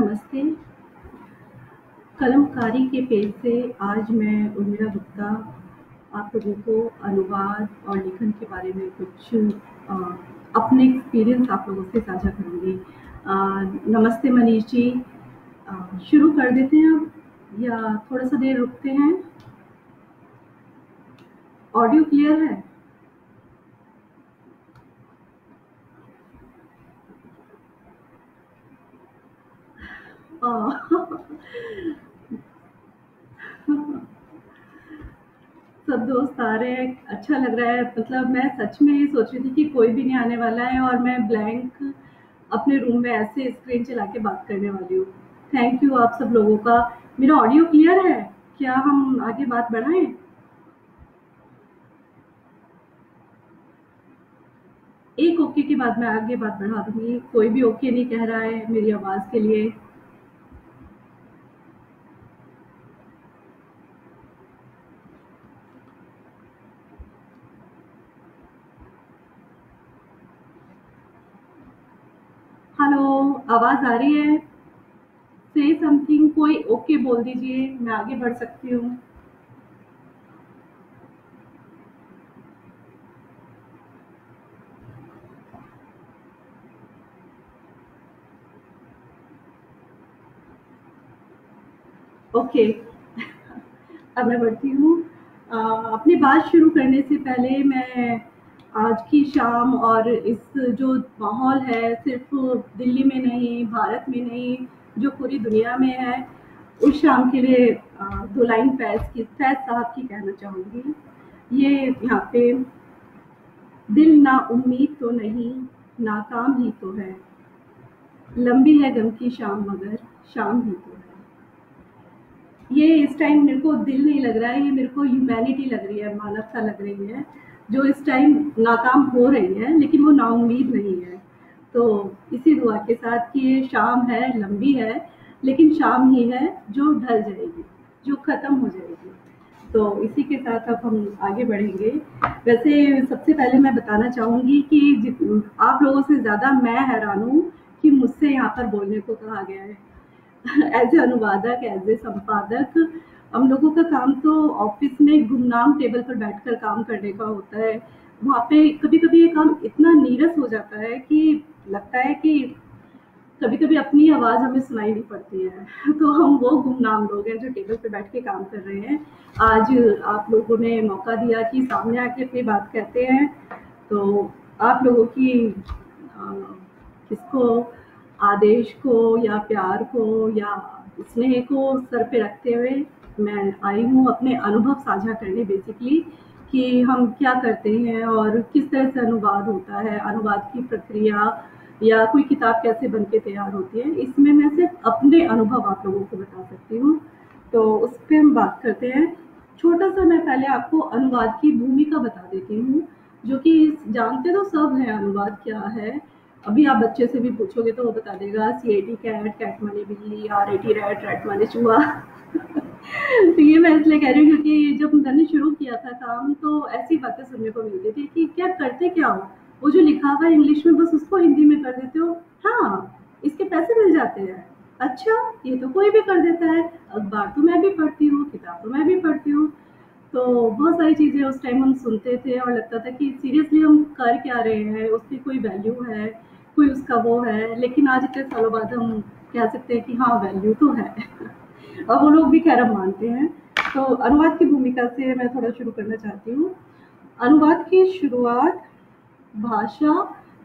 नमस्ते। कलमकारी के पेज से आज मैं उर्मिला गुप्ता आप लोगों को अनुवाद और लेखन के बारे में कुछ अ, अपने एक्सपीरियंस आप लोगों से साझा करूँगी। नमस्ते मनीष जी। शुरू कर देते हैं अब या थोड़ा-सा देर रुकते हैं? ऑडियो क्लियर है? अ, सब दोस्त आ रहे हैं, अच्छा लग रहा है। मतलब मैं सच में ये सोच रही थी कि कोई भी नहीं आने वाला है और मैं ब्लैंक अपने रूम में ऐसे स्क्रीन चला के बात करने वाली हूँ। थैंक यू आप सब लोगों का। मेरा ऑडियो क्लियर है? क्या हम आगे बात बढ़ाएं? एक ओके के बाद मैं आगे बात बढ़ा दूंगी। कोई भी ओके नहीं कह रहा है मेरी आवाज़ के लिए। हेलो, आवाज़ आ रही है? से समथिंग, कोई ओके बोल दीजिए, मैं आगे बढ़ सकती हूँ। ओके। अब मैं बढ़ती हूँ। अपनी बात शुरू करने से पहले मैं आज की शाम और इस जो माहौल है सिर्फ दिल्ली में नहीं, भारत में नहीं, जो पूरी दुनिया में है, उस शाम के लिए दो लाइन फैज़ साहब की कहना चाहूँगी। ये यहाँ पे दिल ना उम्मीद तो नहीं, नाकाम ही तो है, लंबी है गम की शाम मगर शाम ही तो है। ये इस टाइम मेरे को दिल नहीं लग रहा है, ये मेरे को ह्यूमैनिटी लग रही है, मानवता लग रही है, जो इस टाइम नाकाम हो रही है, लेकिन वो नाउम्मीद नहीं है। तो इसी दुआ के साथ कि ये शाम है, लंबी है, लेकिन शाम ही है जो ढल जाएगी, जो ख़त्म हो जाएगी। तो इसी के साथ अब हम आगे बढ़ेंगे। वैसे सबसे पहले मैं बताना चाहूँगी कि आप लोगों से ज़्यादा मैं हैरान हूँ कि मुझसे यहाँ पर बोलने को कहा गया है। एज ए अनुवादक, एज ए संपादक, हम लोगों का काम तो ऑफिस में गुमनाम टेबल पर बैठकर काम करने का होता है। वहाँ पे कभी-कभी ये काम इतना नीरस हो जाता है कि लगता है कि कभी-कभी अपनी आवाज़ हमें सुनाई नहीं पड़ती है। तो हम वो गुमनाम लोग हैं जो टेबल पे बैठ के काम कर रहे हैं। आज आप लोगों ने मौका दिया कि सामने आके अपनी बात कहते हैं, तो आप लोगों की किसको आदेश को या प्यार को या स्नेह को सर पे रखते हुए मैं आई हूँ अपने अनुभव साझा करने, बेसिकली कि हम क्या करते हैं और किस तरह से अनुवाद होता है, अनुवाद की प्रक्रिया या कोई किताब कैसे बन के तैयार होती है। इसमें मैं सिर्फ अपने अनुभव आप लोगों को बता सकती हूँ। तो उस पर हम बात करते हैं। छोटा सा मैं पहले आपको अनुवाद की भूमिका बता देती हूँ, जो कि जानते तो सब हैं अनुवाद क्या है। अभी आप बच्चे से भी पूछोगे तो वो बता देगा CAT कैट, कैट माने बिल्ली, RAT रैट, रैट माने चूहा। तो ये मैं इसलिए कह रही हूँ क्योंकि जब मैंने शुरू किया था काम तो ऐसी बातें सुनने को मिलती थी कि क्या करते क्या हो, वो जो लिखा हुआ है इंग्लिश में बस उसको हिंदी में कर देते हो। हाँ, इसके पैसे मिल जाते हैं। अच्छा, ये तो कोई भी कर देता है। अखबार तो मैं भी पढ़ती हूँ, किताब तो मैं भी पढ़ती हूँ। तो बहुत सारी चीज़ें उस टाइम हम सुनते थे और लगता था कि सीरियसली हम कर क्या रहे हैं, उसकी कोई वैल्यू है, कोई उसका वो है। लेकिन आज इतने सालों बाद हम कह सकते हैं कि हाँ, वैल्यू तो है। और वो लोग भी खैर अब मानते हैं। तो अनुवाद की भूमिका से मैं थोड़ा शुरू करना चाहती हूँ। अनुवाद की शुरुआत भाषा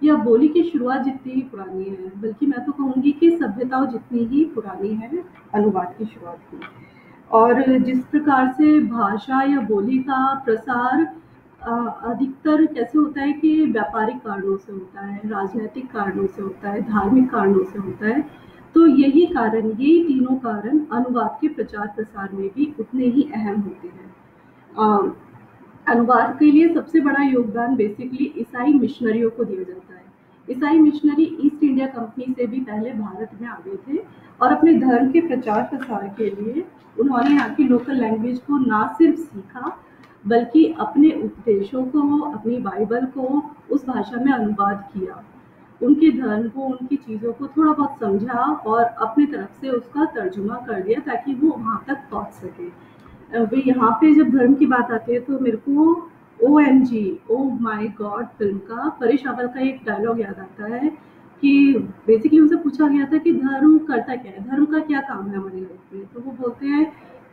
या बोली की शुरुआत जितनी ही पुरानी है, बल्कि मैं तो कहूँगी कि सभ्यताओं जितनी ही पुरानी है अनुवाद की शुरुआत की। और जिस प्रकार से भाषा या बोली का प्रसार अधिकतर कैसे होता है कि व्यापारिक कारणों से होता है, राजनैतिक कारणों से होता है, धार्मिक कारणों से होता है। तो यही तीनों कारण अनुवाद के प्रचार प्रसार में भी उतने ही अहम होते हैं। अ, अनुवाद के लिए सबसे बड़ा योगदान बेसिकली ईसाई मिशनरियों को दिया जाता है। ईसाई मिशनरी ईस्ट इंडिया कंपनी से भी पहले भारत में आ गए थे और अपने धर्म के प्रचार प्रसार के लिए उन्होंने यहाँ की लोकल लैंग्वेज को ना सिर्फ सीखा, बल्कि अपने उपदेशों को, अपनी बाइबल को उस भाषा में अनुवाद किया। उनके धर्म को, उनकी चीज़ों को थोड़ा बहुत समझा और अपनी तरफ से उसका तर्जुमा कर दिया ताकि वो वहाँ तक पहुँच सके। वे यहाँ पे जब धर्म की बात आती है तो मेरे को OMG, oh my God film का परेश रावल का एक डायलॉग याद आता है कि बेसिकली उनसे पूछा गया था कि धर्म करता क्या है? धर्म का क्या काम है हमारी लाइफ़ में? तो वो बोलते हैं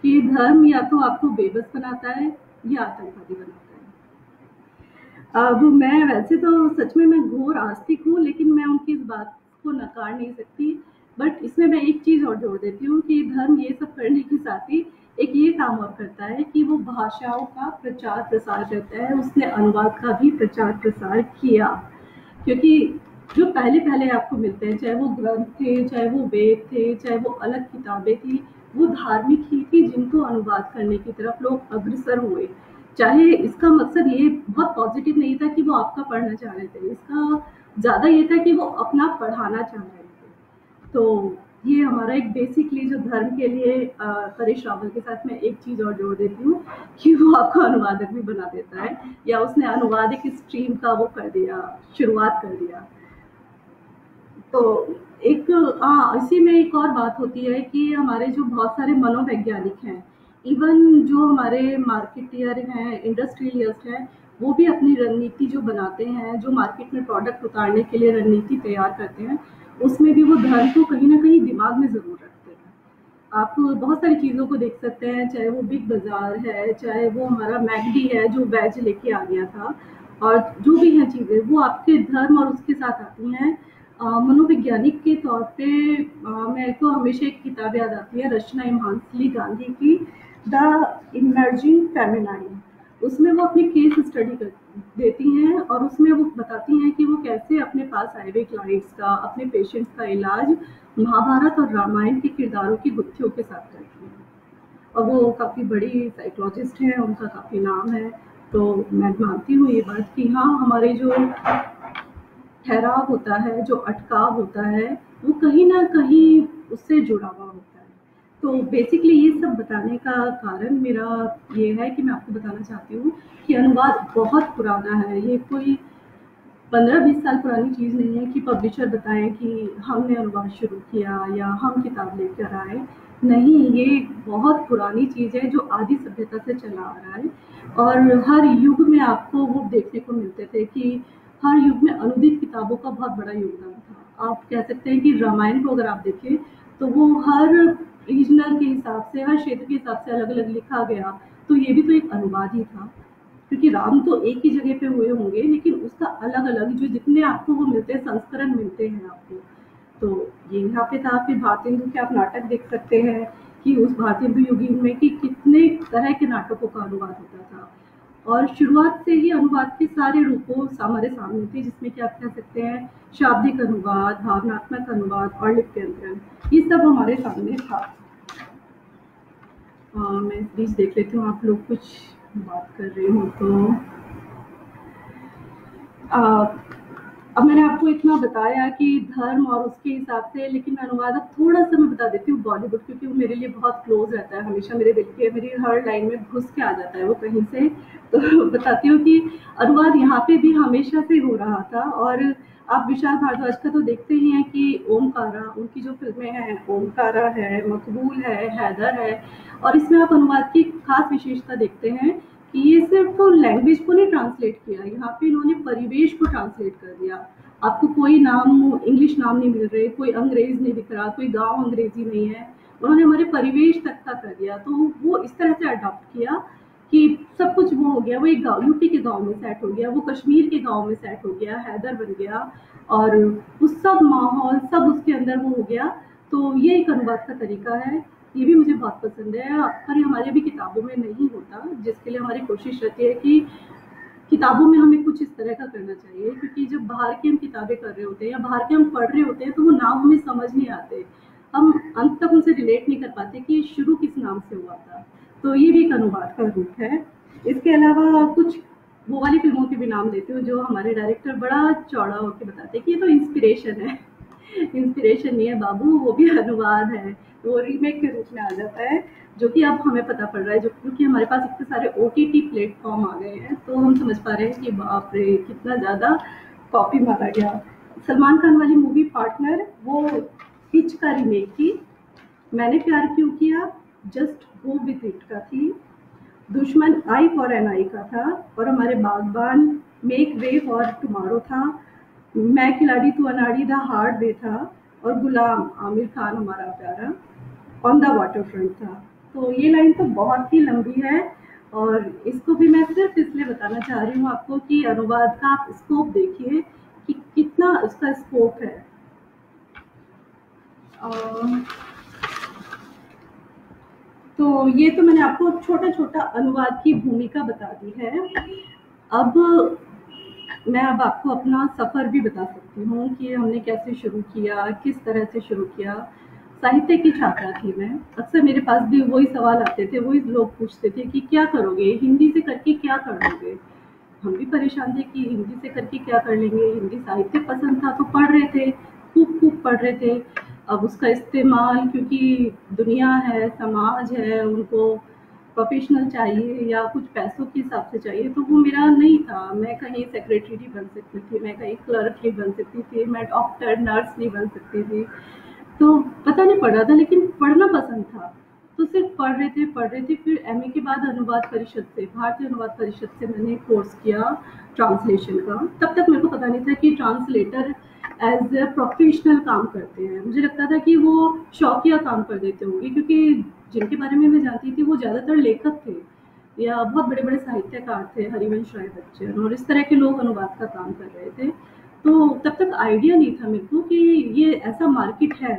कि धर्म या तो आपको बेबस बनाता है या आतंकवादी बनाता है। अब मैं वैसे तो सच में मैं घोर आस्तिक हूँ, लेकिन मैं उनकी इस बात को नकार नहीं सकती। बट इसमें मैं एक चीज़ और जोड़ देती हूँ कि धर्म ये सब करने के साथ ही एक ये काम और करता है कि वो भाषाओं का प्रचार प्रसार करता है। उसने अनुवाद का भी प्रचार प्रसार किया, क्योंकि जो पहले-पहले आपको मिलते हैं, चाहे वो ग्रंथ थे, चाहे वो वेद थे, चाहे वो अलग किताबें थी, वो धार्मिक ही थी जिनको अनुवाद करने की तरफ लोग अग्रसर हुए। चाहे इसका मकसद ये बहुत पॉजिटिव नहीं था कि वो आपका पढ़ना चाह रहे थे, इसका ज़्यादा ये था कि वो अपना पढ़ाना चाह रहे थे। तो ये हमारा एक बेसिकली जो धर्म के लिए परेश रावल के साथ मैं एक चीज़ और जोड़ देती हूँ कि वो आपको अनुवादक भी बना देता है, या उसने अनुवादिक स्ट्रीम का वो कर दिया, शुरुआत कर दिया। तो एक इसी में एक और बात होती है कि हमारे जो बहुत सारे मनोवैज्ञानिक हैं, इवन जो हमारे मार्केटियर हैं, इंडस्ट्रियलिस्ट हैं, वो भी अपनी रणनीति जो बनाते हैं, जो मार्केट में प्रोडक्ट उतारने के लिए रणनीति तैयार करते हैं, उसमें भी वो धर्म को कहीं न कहीं दिमाग में ज़रूर रखते हैं। आप बहुत सारी चीज़ों को देख सकते हैं, चाहे वो बिग बाज़ार है, चाहे वो हमारा मैकडी है जो वेज लेके आ गया था, और जो भी हैं चीज़ें वो आपके धर्म और उसके साथ आती हैं। मनोवैज्ञानिक के तौर पे मेरे को हमेशा एक किताब याद आती है रचना इमानसली गांधी की, द इमर्जिंग फेमिनाइन। उसमें वो अपनी केस स्टडी कर देती हैं और उसमें वो बताती हैं कि वो कैसे अपने पास आए हुए क्लाइंट्स का, अपने पेशेंट्स का इलाज महाभारत और रामायण के किरदारों की गुत्थियों के साथ करती हैं। और वो काफ़ी बड़ी साइकोलॉजिस्ट हैं, उनका काफ़ी नाम है। तो मैं मानती हूँ ये बात कि हाँ, हमारे जो ठहराव होता है, जो अटकाव होता है, वो कहीं न कहीं उससे जुड़ा हुआ होता है। तो बेसिकली ये सब बताने का कारण मेरा ये है कि मैं आपको बताना चाहती हूँ कि अनुवाद बहुत पुराना है। ये कोई 15-20 साल पुरानी चीज़ नहीं है कि पब्लिशर बताएँ कि हमने अनुवाद शुरू किया या हम किताब लेकर आए। नहीं, ये बहुत पुरानी चीज़ है जो आदि सभ्यता से चला आ रहा है, और हर युग में आपको वो देखने को मिलते थे कि हर युग में अनुदित किताबों का बहुत बड़ा योगदान था। आप कह सकते हैं कि रामायण को अगर आप देखें, तो वो हर रीजनल के हिसाब से, हर क्षेत्र के हिसाब से अलग-अलग लिखा गया, तो ये भी तो एक अनुवाद ही था। क्योंकि राम तो एक ही जगह पे हुए होंगे, लेकिन उसका अलग-अलग जो जितने आपको वो मिलते हैं, संस्करण मिलते हैं आपको। तो ये यहाँ पे था। फिर भारतेंदु के आप नाटक देख सकते हैं कि उस भारतेंदु युगीन में कि कितने तरह के नाटकों का अनुवाद होता था, और शुरुआत से ही अनुवाद के सारे रूपों हमारे सामने थे, जिसमें कि आप कह सकते हैं शाब्दिक अनुवाद, भावनात्मक अनुवाद और लिप्यंतरण, ये सब हमारे सामने था। मैं इस बीच देख लेती हूँ आप लोग कुछ बात कर रहे हो तो। अब मैंने आपको इतना बताया कि धर्म और उसके हिसाब से, लेकिन अनुवाद अब थोड़ा सा मैं बता देती हूँ बॉलीवुड, क्योंकि वो मेरे लिए बहुत क्लोज रहता है, हमेशा मेरे दिल के, मेरी हर लाइन में घुस के आ जाता है वो कहीं से। तो बताती हूँ कि अनुवाद यहाँ पे भी हमेशा से हो रहा था। और आप विशाल भारद्वाज का तो देखते ही हैं कि ओमकारा, उनकी जो फिल्में हैं, ओमकारा है, मकबूल है, हैदर है, और इसमें आप अनुवाद की खास विशेषता देखते हैं कि ये सिर्फ तो लैंग्वेज को नहीं ट्रांसलेट किया, यहाँ पे इन्होंने परिवेश को ट्रांसलेट कर दिया। आपको कोई नाम, इंग्लिश नाम नहीं मिल रहे, कोई अंग्रेज नहीं दिख रहा, कोई गांव अंग्रेजी नहीं है, उन्होंने हमारे परिवेश तक का कर दिया। तो वो इस तरह से अडॉप्ट किया कि सब कुछ वो हो गया, वो एक गाँव, यूपी के गाँव में सेट हो गया, वो कश्मीर के गाँव में सेट हो गया, हैदर बन गया, और वो सब माहौल सब उसके अंदर वो हो गया। तो ये एक अनुवाद का तरीका है, ये भी मुझे बहुत पसंद है, पर ये हमारे भी किताबों में नहीं होता, जिसके लिए हमारी कोशिश रहती है कि किताबों में हमें कुछ इस तरह का करना चाहिए। क्योंकि जब बाहर की हम किताबें कर रहे होते हैं या बाहर के हम पढ़ रहे होते हैं, तो वो नाम हमें समझ नहीं आते, हम अंत तक उनसे रिलेट नहीं कर पाते कि शुरू किस नाम से हुआ था। तो ये भी एक अनुवाद का रूप है। इसके अलावा कुछ वो वाली फिल्मों के भी नाम लेती हूँ जो हमारे डायरेक्टर बड़ा चौड़ा होकर बताते हैं कि ये तो इंस्पिरेशन है। इंस्पिरेशन नहीं है बाबू, वो भी अनुवाद है, वो रीमेक के रूप में आ जाता है, जो कि अब हमें पता पड़ रहा है, जो क्योंकि हमारे पास इतने सारे OTT प्लेटफॉर्म आ गए हैं, तो हम समझ पा रहे हैं कि बाप रे कितना ज़्यादा कॉपी मारा गया। सलमान खान वाली मूवी पार्टनर, वो हिच का रीमेक थी। मैंने प्यार क्यों किया जस्ट गो विद इट का थी। दुश्मन आई फॉर एन आई का था। और हमारे बागबान मेक वे फॉर टुमारो था। मैं खिलाड़ी तू अनाड़ी द हार्ड वे था। और गुलाम आमिर खान हमारा प्यारा ऑन द वाटर फ्रंट था। तो ये लाइन तो बहुत ही लंबी है, और इसको भी मैं सिर्फ इसलिए बताना चाह रही हूँ आपको कि अनुवाद का आप स्कोप देखिए कि कितना उसका स्कोप है। तो ये तो मैंने आपको छोटा छोटा अनुवाद की भूमिका बता दी है। अब मैं अब आपको अपना सफ़र भी बता सकती हूँ कि हमने कैसे शुरू किया, किस तरह से शुरू किया। साहित्य की छात्रा थी मैं। अक्सर मेरे पास भी वही सवाल आते थे, वही लोग पूछते थे कि क्या करोगे? हिंदी से करके क्या कर लोगे? हम भी परेशान थे कि हिंदी से करके क्या कर लेंगे? हिंदी साहित्य पसंद था तो पढ़ रहे थे, खूब-खूब पढ़ रहे थे। अब उसका इस्तेमाल, क्योंकि दुनिया है, समाज है, उनको प्रोफ़ेशनल चाहिए या कुछ पैसों के हिसाब से चाहिए, तो वो मेरा नहीं था। मैं कहीं सेक्रेटरी नहीं बन सकती थी, मैं कहीं क्लर्क नहीं बन सकती थी, मैं डॉक्टर, नर्स नहीं बन सकती थी। तो पता नहीं पड़ रहा था, लेकिन पढ़ना पसंद था। तो सिर्फ पढ़ रहे थे। फिर एमए के बाद अनुवाद परिषद से, भारतीय अनुवाद परिषद से मैंने कोर्स किया ट्रांसलेशन का। तब तक मेरे को पता नहीं था कि ट्रांसलेटर एज ए प्रोफेशनल काम करते हैं। मुझे लगता था कि वो शौकिया काम कर देते होंगे, क्योंकि जिनके बारे में मैं जानती थी वो ज़्यादातर लेखक थे या बहुत बड़े बड़े साहित्यकार थे, हरिवंश राय बच्चन और इस तरह के लोग अनुवाद का काम कर रहे थे। तो तब तक आइडिया नहीं था मेरे को कि ये ऐसा मार्केट है।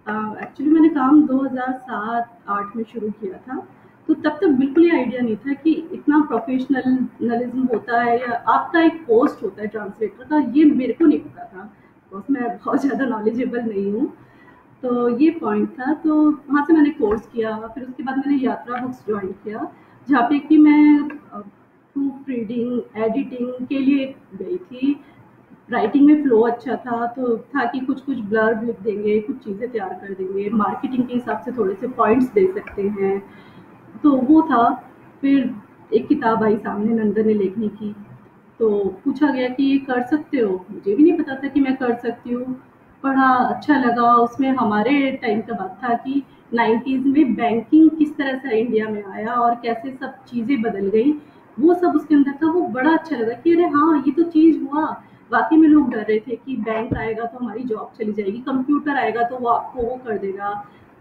एक्चुअली मैंने काम 2007-8 में शुरू किया था, तो तब तक बिल्कुल ही आइडिया नहीं था कि इतना प्रोफेशनलिज्म होता है या आपका एक पोस्ट होता है ट्रांसलेटर का, ये मेरे को नहीं पता था। बिकॉज़ मैं बहुत ज़्यादा नॉलेजेबल नहीं हूँ। तो ये पॉइंट था, तो वहाँ से मैंने कोर्स किया। फिर उसके बाद मैंने यात्रा बुक्स जॉइन किया, जहाँ पे कि मैं प्रूफ रीडिंग, एडिटिंग के लिए गई थी। राइटिंग में फ्लो अच्छा था, तो था कि कुछ-कुछ ब्लर्ब लिख देंगे, कुछ चीज़ें तैयार कर देंगे, मार्केटिंग के हिसाब से थोड़े से पॉइंट्स दे सकते हैं, तो वो था। फिर एक किताब आई सामने नंदन ने लेखनी की, तो पूछा गया कि ये कर सकते हो? मुझे भी नहीं पता था कि मैं कर सकती हूँ। पढ़ा, अच्छा लगा। उसमें हमारे टाइम का बात था कि 90s में बैंकिंग किस तरह से इंडिया में आया और कैसे सब चीज़ें बदल गई, वो सब उसके अंदर था। वो बड़ा अच्छा लगा कि अरे हाँ, ये तो चीज़ हुआ। वाक़ई में लोग डर रहे थे कि बैंक आएगा तो हमारी जॉब चली जाएगी, कंप्यूटर आएगा तो वो आपको वो कर देगा।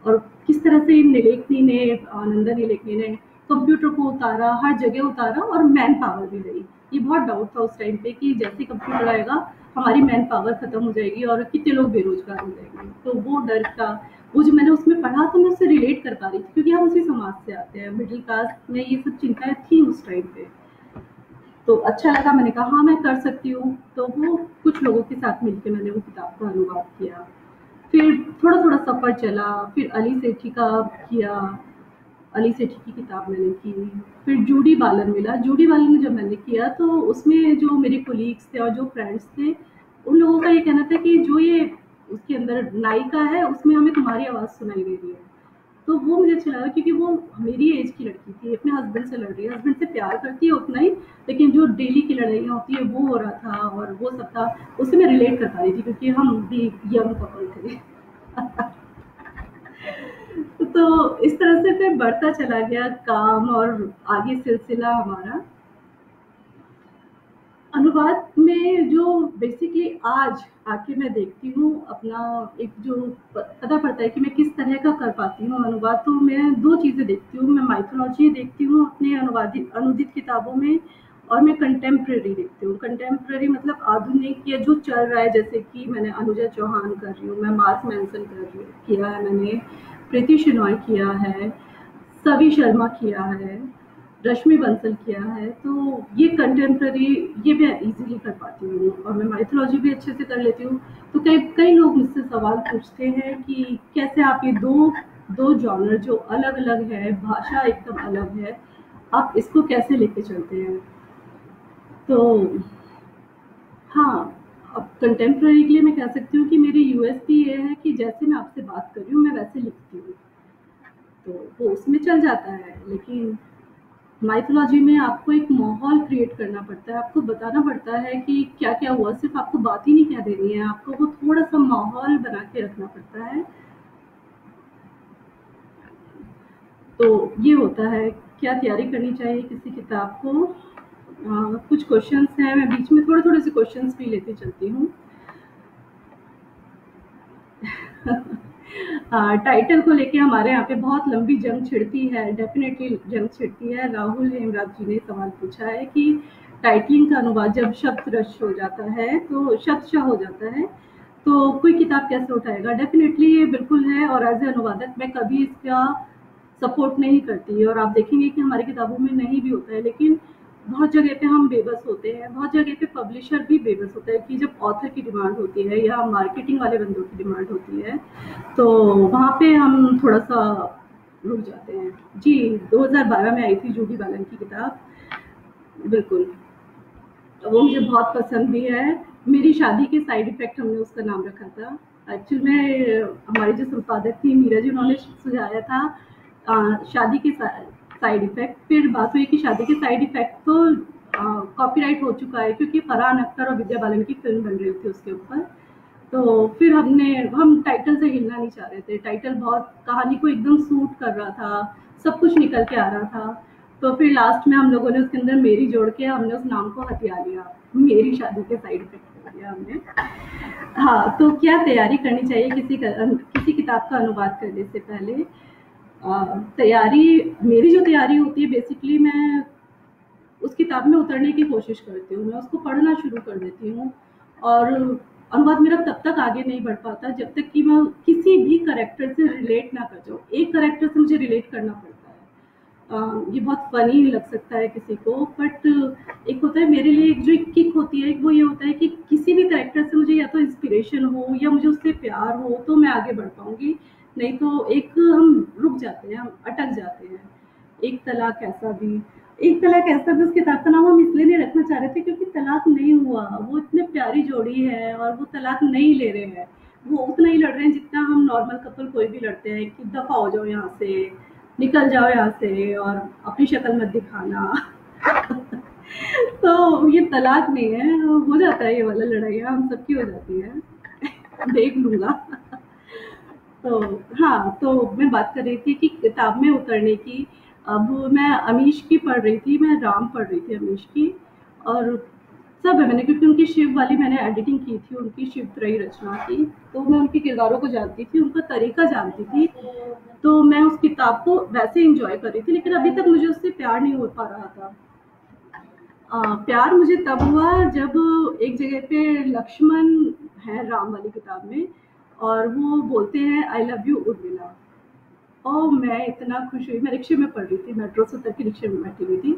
और किस तरह से निलेखनी ने, नंदन निलेखनी ने कंप्यूटर को उतारा, हर जगह उतारा और मैन पावर भी लाई। ये बहुत डाउट था उस टाइम पे कि जैसे कंप्यूटर आएगा हमारी मैन पावर खत्म हो जाएगी और कितने लोग बेरोजगार हो जाएंगे। तो वो डर था। वो जो मैंने उसमें पढ़ा तो मैं उससे रिलेट कर पा रही थी, क्योंकि हम उसी समाज से आते हैं, मिडिल क्लास में ये सब चिंताएं थी उस टाइम पे। तो अच्छा लगा, मैंने कहा हाँ मैं कर सकती हूँ। तो वो कुछ लोगों के साथ मिलकर मैंने वो किताब का अनुवाद किया। फिर थोड़ा थोड़ा सफ़र चला। फिर अली सेठी का किया, अली सेठी की किताब मैंने की। फिर जूडी बालन मिला। जूडी बालन में जब मैंने किया तो उसमें जो मेरे कोलीग्स थे और जो फ्रेंड्स थे, उन लोगों का ये कहना था कि जो ये उसके अंदर नायिका है उसमें हमें तुम्हारी आवाज़ सुनाई दे रही है। तो वो मुझे अच्छा लगा, क्योंकि वो मेरी एज की लड़की थी, अपने हस्बैंड से लड़ रही है, हस्बैंड से प्यार करती है उतना ही, लेकिन जो डेली की लड़ाइयाँ होती है वो हो रहा था और वो सब था। उससे मैं रिलेट कर पा रही थी, क्योंकि हम भी यंग कपल थे। तो इस तरह से फिर बढ़ता चला गया काम और आगे सिलसिला हमारा। अनुवाद में जो बेसिकली आज आके मैं देखती हूँ अपना, एक जो पता पड़ता है कि मैं किस तरह का कर पाती हूँ अनुवाद, तो मैं दो चीज़ें देखती हूँ। मैं माइथोलॉजी देखती हूँ अपने अनुवादित अनुदित किताबों में, और मैं कंटेम्प्रेरी देखती हूँ। कंटेम्प्रेरी मतलब आधुनिक या जो चल रहा है, जैसे कि मैंने अनुजा चौहान कर रही हूँ, मैं मार्क मैंसन कर रही हूँ, किया है मैंने, प्रीति शेनॉय किया है, सवी शर्मा किया है, रश्मि बंसल किया है। तो ये कंटेम्प्रेरी, ये मैं इजीली कर पाती हूँ, और मैं माइथोलॉजी भी अच्छे से कर लेती हूँ। तो कई कई लोग मुझसे सवाल पूछते हैं कि कैसे आप ये दो दो जॉनर जो अलग अलग है, भाषा एकदम अलग है, आप इसको कैसे लेके चलते हैं। तो हाँ, अब कंटेम्प्रेरी के लिए मैं कह सकती हूँ कि मेरी यूएसपी ये है कि जैसे मैं आपसे बात कर रही हूँ मैं वैसे लिखती हूँ, तो वो उसमें चल जाता है। लेकिन माइथोलॉजी में आपको एक माहौल क्रिएट करना पड़ता है, आपको बताना पड़ता है कि क्या-क्या हुआ, सिर्फ़ आपको बात ही नहीं कह देनी है, आपको वो थोड़ा-सा माहौल बना के रखना पड़ता है। तो ये होता है, क्या तैयारी करनी चाहिए किसी किताब को? कुछ क्वेश्चंस हैं, मैं बीच में थोड़े-थोड़े से क्वेश्चंस भी लेती चलती हूँ। टाइटल को लेके हमारे यहाँ पे बहुत लंबी जंग छिड़ती है, डेफिनेटली जंग छिड़ती है। राहुल हेमराज जी ने सवाल पूछा है कि टाइटलिंग का अनुवाद जब शब्द रश हो जाता है, तो शब्दशः हो जाता है, तो कोई किताब कैसे उठाएगा? डेफिनेटली ये बिल्कुल है, और एज़ ए अनुवादक मैं कभी इसका सपोर्ट नहीं करती, और आप देखेंगे कि हमारी किताबों में नहीं भी होता है, लेकिन बहुत जगह पे हम बेबस होते हैं, बहुत जगह पे पब्लिशर भी बेबस होता है कि जब ऑथर की डिमांड होती है या मार्केटिंग वाले बंदों की डिमांड होती है, तो वहाँ पे हम थोड़ा-सा रुक जाते हैं। जी, 2012 में आई थी जूडी बालन की किताब, बिल्कुल। वो मुझे बहुत पसंद भी है। मेरी शादी के साइड इफ़ेक्ट हमने उसका नाम रखा था। एक्चुअल में हमारी जो संपादक थी मीरा जी, उन्होंने सुझाया था शादी के साइड इफ़ेक्ट। फिर बात हुई कि शादी के साइड इफ़ेक्ट तो कॉपीराइट हो चुका है, क्योंकि फरहान अख्तर और विद्या बालन की फ़िल्म बन रही थी उसके ऊपर। तो फिर हम टाइटल से हिलना नहीं चाह रहे थे। टाइटल बहुत कहानी को एकदम सूट कर रहा था, सब कुछ निकल के आ रहा था। तो फिर लास्ट में हम लोगों ने उसके अंदर मेरी जोड़ के हमने उस नाम को हथिया लिया। मेरी शादी के साइड इफ़ेक्ट कर दिया हमने। हाँ, तो क्या तैयारी करनी चाहिए किसी किताब का अनुवाद करने से पहले? तैयारी, मेरी जो तैयारी होती है बेसिकली, मैं उस किताब में उतरने की कोशिश करती हूँ, मैं उसको पढ़ना शुरू कर देती हूँ, और अनुवाद मेरा तब तक आगे नहीं बढ़ पाता जब तक कि मैं किसी भी कैरेक्टर से रिलेट ना कर जाऊँ। एक कैरेक्टर से मुझे रिलेट करना पड़ता है। ये बहुत फ़नी लग सकता है किसी को, बट एक होता है मेरे लिए, एक जो एक किक होती है, वो ये होता है कि किसी भी कैरेक्टर से मुझे या तो इंस्पिरेशन हो या मुझे उससे प्यार हो, तो मैं आगे बढ़ पाऊँगी, नहीं तो एक हम रुक जाते हैं, हम अटक जाते हैं। एक तलाक ऐसा भी एक तलाक ऐसा भी, उस किताब का नाम हम इसलिए नहीं रखना चाह रहे थे क्योंकि तलाक नहीं हुआ, वो इतने प्यारी जोड़ी है और वो तलाक नहीं ले रहे हैं, वो उतना ही लड़ रहे हैं जितना हम नॉर्मल कपल कोई भी लड़ते हैं कि दफ़ा हो जाओ यहाँ से, निकल जाओ यहाँ से, और अपनी शक्ल मत दिखाना। तो ये तलाक नहीं है, हो जाता है ये वाला लड़ाइयाँ हम सबकी हो जाती है। देख लूँगा। तो हाँ, तो मैं बात कर रही थी कि किताब में उतरने की। अब मैं अमीश की पढ़ रही थी, मैं राम पढ़ रही थी अमीश की, और सब है मैंने, क्योंकि उनकी शिव वाली मैंने एडिटिंग की थी, उनकी शिव त्रयी रचना की, तो मैं उनके किरदारों को जानती थी, उनका तरीका जानती थी, तो मैं उस किताब को वैसे एंजॉय कर रही थी, लेकिन अभी तक मुझे उससे प्यार नहीं हो पा रहा था। प्यार मुझे तब हुआ जब एक जगह पे लक्ष्मण है राम वाली किताब में, और वो बोलते हैं आई लव यू उर्मिला। ओह! मैं इतना खुश हुई, मैं रिक्शे में पढ़ रही थी, मेट्रो से उतर के रिक्शे में बैठी हुई थी,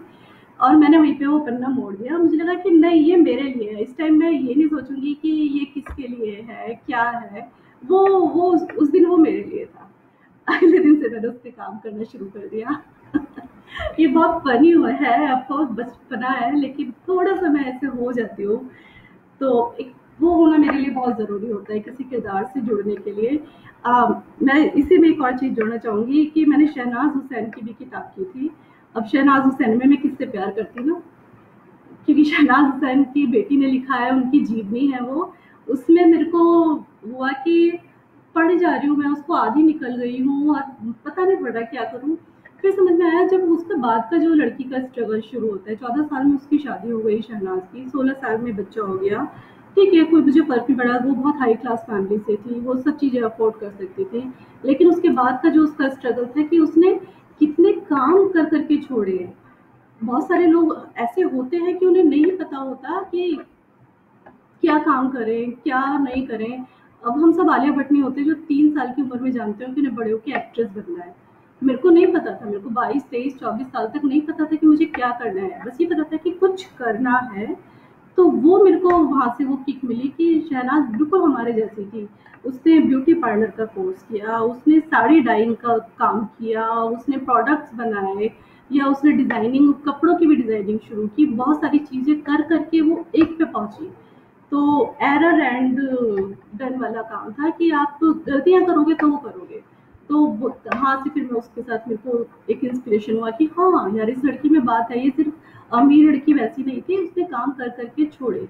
और मैंने वहीं पे वो पन्ना मोड़ दिया। मुझे लगा कि नहीं, ये मेरे लिए है, इस टाइम मैं ये नहीं सोचूँगी कि ये किसके लिए है, क्या है, वो उस दिन वो मेरे लिए था। अगले दिन से मैंने उस पे काम करना शुरू कर दिया। ये बहुत फ़नी हुआ है, ऑफ़ कोर्स बचपना है, लेकिन थोड़ा-सा मैं ऐसे हो जाती हूँ। तो एक वो होना मेरे लिए बहुत ज़रूरी होता है किसी किरदार से जुड़ने के लिए। मैं इसी में एक और चीज़ जोड़ना चाहूँगी कि मैंने शहनाज़ हुसैन की भी किताब की थी। अब शहनाज़ हुसैन में मैं किससे प्यार करती ना, क्योंकि शहनाज़ हुसैन की बेटी ने लिखा है, उनकी जीवनी है वो। उसमें मेरे को हुआ कि पढ़े जा रही हूँ मैं, उसको आधी निकल गई हूँ और पता नहीं पड़ रहा क्या करूँ। फिर समझ में आया जब उसके बाद का जो लड़की का स्ट्रगल शुरू होता है, 14 साल में उसकी शादी हो गई शहनाज़ की, 16 साल में बच्चा हो गया। ठीक है, कोई मुझे फ़र्क नहीं पड़ा, वो बहुत हाई क्लास फैमिली से थी, वो सब चीज़ें अफ़ोर्ड कर सकती थी। लेकिन उसके बाद का जो उसका स्ट्रगल था कि उसने कितने काम कर के छोड़े हैं। बहुत सारे लोग ऐसे होते हैं कि उन्हें नहीं पता होता कि क्या काम करें, क्या नहीं करें। अब हम सब आलिया भट्ट नहीं होते जो 3 साल की उम्र में जानते हो कि उन्हें बड़े होके एक्ट्रेस बनना है। मेरे को नहीं पता था, मेरे को 22, 23, 24 साल तक नहीं पता था कि मुझे क्या करना है। बस ये पता था कि कुछ करना है, तो वो मेरे को वहाँ से वो किक मिली कि शहनाज़ बिल्कुल हमारे जैसी थी। उसने ब्यूटी पार्लर का कोर्स किया, उसने साड़ी डाइंग का काम किया, उसने प्रोडक्ट्स बनाए, या उसने डिज़ाइनिंग, कपड़ों की भी डिज़ाइनिंग शुरू की। बहुत सारी चीज़ें कर के वो एक पे पहुँची। तो एरर एंड डन वाला काम था कि आप गलतियाँ करोगे तो वो करोगे। तो वहाँ से फिर मैं उसके साथ मेरे को एक इंस्पिरेशन हुआ कि हाँ यार, इस लड़की में बात है, ये सिर्फ अमीर लड़की वैसी नहीं थी, उसने काम कर करके छोड़े।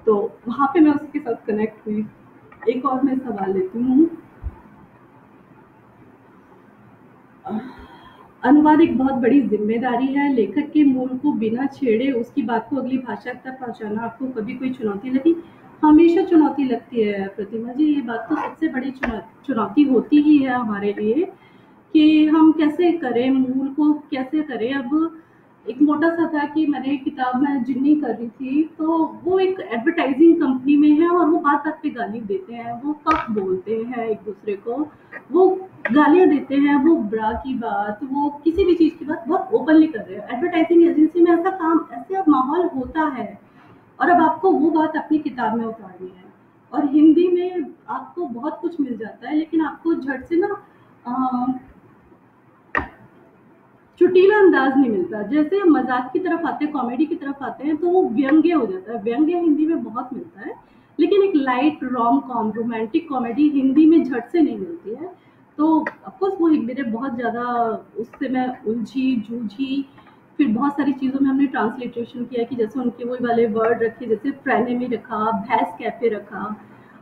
तो वहाँ पे मैं उसके साथ कनेक्ट हुई। एक और मैं सवाल लेती हूँ। अनुवाद एक बहुत बड़ी जिम्मेदारी है। लेखक के मूल को बिना छेड़े उसकी बात को अगली भाषा तक पहुंचाना आपको कभी कोई चुनौती लगी? हमेशा चुनौती लगती है प्रतिमा जी, ये बात तो सबसे बड़ी चुनौती होती ही है हमारे लिए कि हम कैसे करें, मूल को कैसे करें। अब एक मोटा सा था कि मैंने किताब में जिन्नी कर रही थी, तो वो एक एडवर्टाइजिंग कंपनी में है और वो बात बात पे गाली देते हैं, वो कफ बोलते हैं एक दूसरे को, वो गालियां देते हैं, वो ब्रा की बात, वो किसी भी चीज की बात बहुत ओपनली कर रहे हैं। एडवर्टाइजिंग एजेंसी में ऐसा काम, ऐसे अब माहौल होता है, और अब आपको वो बात अपनी किताब में उतारनी है। और हिंदी में आपको बहुत कुछ मिल जाता है, लेकिन आपको झट से ना चुटीला अंदाज नहीं मिलता। जैसे हम मजाक की तरफ आते हैं, कॉमेडी की तरफ आते हैं, तो वो व्यंग्य हो जाता है। व्यंग्य हिंदी में बहुत मिलता है, लेकिन एक light rom com romantic comedy Hindi में झट से नहीं मिलती है। तो ऑफकोर्स वो मेरे बहुत ज़्यादा, उससे मैं उलझी जूझी। फिर बहुत सारी चीज़ों में हमने ट्रांसलिट्रेशन किया कि जैसे उनके वही वाले वर्ड रखे, जैसे फ्रेनेमी रखा, भैंस कैफे रखा।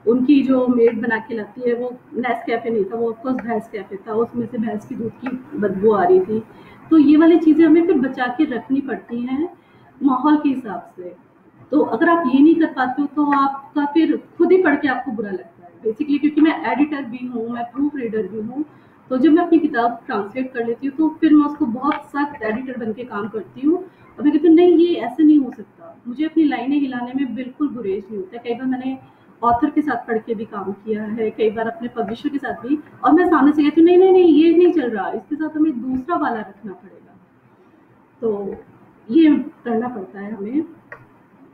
उनकी जो मेड बना के लाती है वो नेस कैफे नहीं था, वो ऑफकोर्स भैंस कैफे था, उसमें से भैंस की दूध की बदबू आ रही थी। तो ये वाली चीज़ें हमें फिर बचा के रखनी पड़ती हैं माहौल के हिसाब से। तो अगर आप ये नहीं कर पाते हो तो आपका फिर खुद ही पढ़ के आपको बुरा लगता है बेसिकली, क्योंकि मैं एडिटर भी हूँ, मैं प्रूफ रीडर भी हूँ। तो जब मैं अपनी किताब ट्रांसलेट कर लेती हूँ तो फिर मैं उसको बहुत सख्त एडिटर बन के काम करती हूँ, और मैं कहती हूँ नहीं ये ऐसे नहीं हो सकता। मुझे अपनी लाइनें हिलाने में बिल्कुल गुरेज नहीं होता। कई बार मैंने ऑथर के साथ पढ़ के भी काम किया है, कई बार अपने पब्लिशर के साथ भी, और मैं सामने से कहती हूँ नहीं नहीं नहीं ये नहीं चल रहा, इसके साथ हमें दूसरा वाला रखना पड़ेगा। तो ये करना पड़ता है हमें।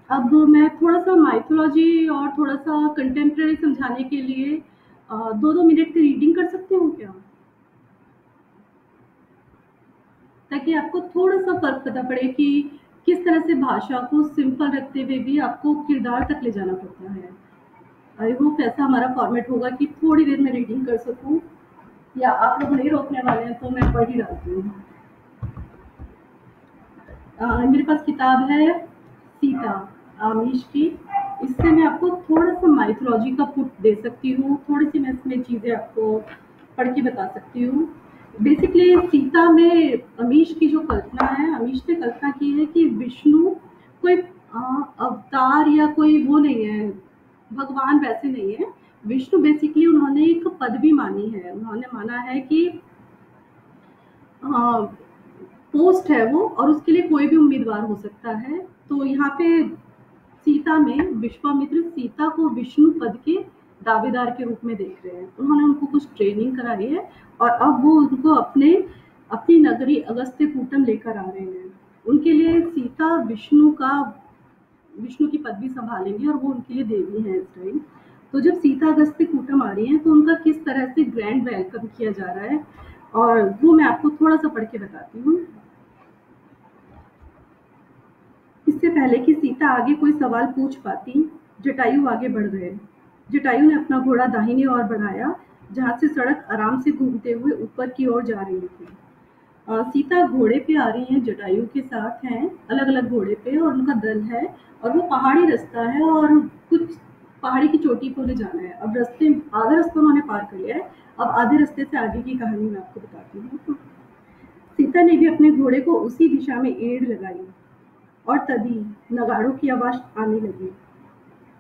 अब मैं थोड़ा सा माइथोलॉजी और थोड़ा सा कंटेम्प्रेरी समझाने के लिए 2-2 मिनट की रीडिंग कर सकती हूँ क्या, ताकि आपको थोड़ा सा फर्क पता पड़े कि किस तरह से भाषा को सिंपल रखते हुए भी आपको किरदार तक ले जाना पड़ता है। आई होप ऐसा हमारा फॉर्मेट होगा कि थोड़ी देर में रीडिंग कर सकूं, या आप लोग नहीं रोकने वाले हैं तो मैं पढ़ ही डालती हूँ। मेरे पास किताब है सीता, आमिश की। इससे मैं आपको थोड़ा सा माइथोलॉजी का पुट दे सकती हूँ, थोड़ी सी मैं इसमें चीज़ें आपको पढ़ के बता सकती हूँ। बेसिकली सीता में अमीश की जो कल्पना है, अमीश ने कल्पना की है कि विष्णु कोई अवतार या कोई वो नहीं है, भगवान वैसे नहीं है। विष्णु बेसिकली उन्होंने एक पदवी मानी है, उन्होंने माना है कि पोस्ट है वो, और उसके लिए कोई भी उम्मीदवार हो सकता है। तो यहाँ पे सीता में विश्वामित्र सीता को विष्णु पद के दावेदार के रूप में देख रहे हैं। उन्होंने उनको कुछ ट्रेनिंग कराई है, और अब वो उनको अपनी नगरी अगस्त्य कूटम लेकर आ रहे हैं। उनके लिए सीता विष्णु की पदवी संभालेंगी, और वो उनके लिए देवी हैं इस टाइम। तो जब सीता अगस्त्य कूटम आ रही हैं तो उनका किस तरह से ग्रैंड वेलकम किया जा रहा है, और वो मैं आपको थोड़ा सा पढ़ के बताती हूँ। इससे पहले कि सीता आगे कोई सवाल पूछ पाती, जटायु आगे बढ़ गए। जटायु ने अपना घोड़ा दाहिनी ओर बढ़ाया, जहां से सड़क आराम से घूमते हुए ऊपर की ओर जा रही थी। सीता घोड़े पे आ रही हैं, जटायु के साथ हैं, अलग अलग घोड़े पे, और उनका दल है, और वो पहाड़ी रास्ता है, और कुछ पहाड़ी की चोटी पर उन्हें जाना है। अब आधा रास्ता उन्होंने पार कर लिया है, अब आधे रास्ते से आगे की कहानी मैं आपको बताती हूँ। सीता ने भी अपने घोड़े को उसी दिशा में एड़ लगाई, और तभी नगाड़ों की आवाज आने लगी।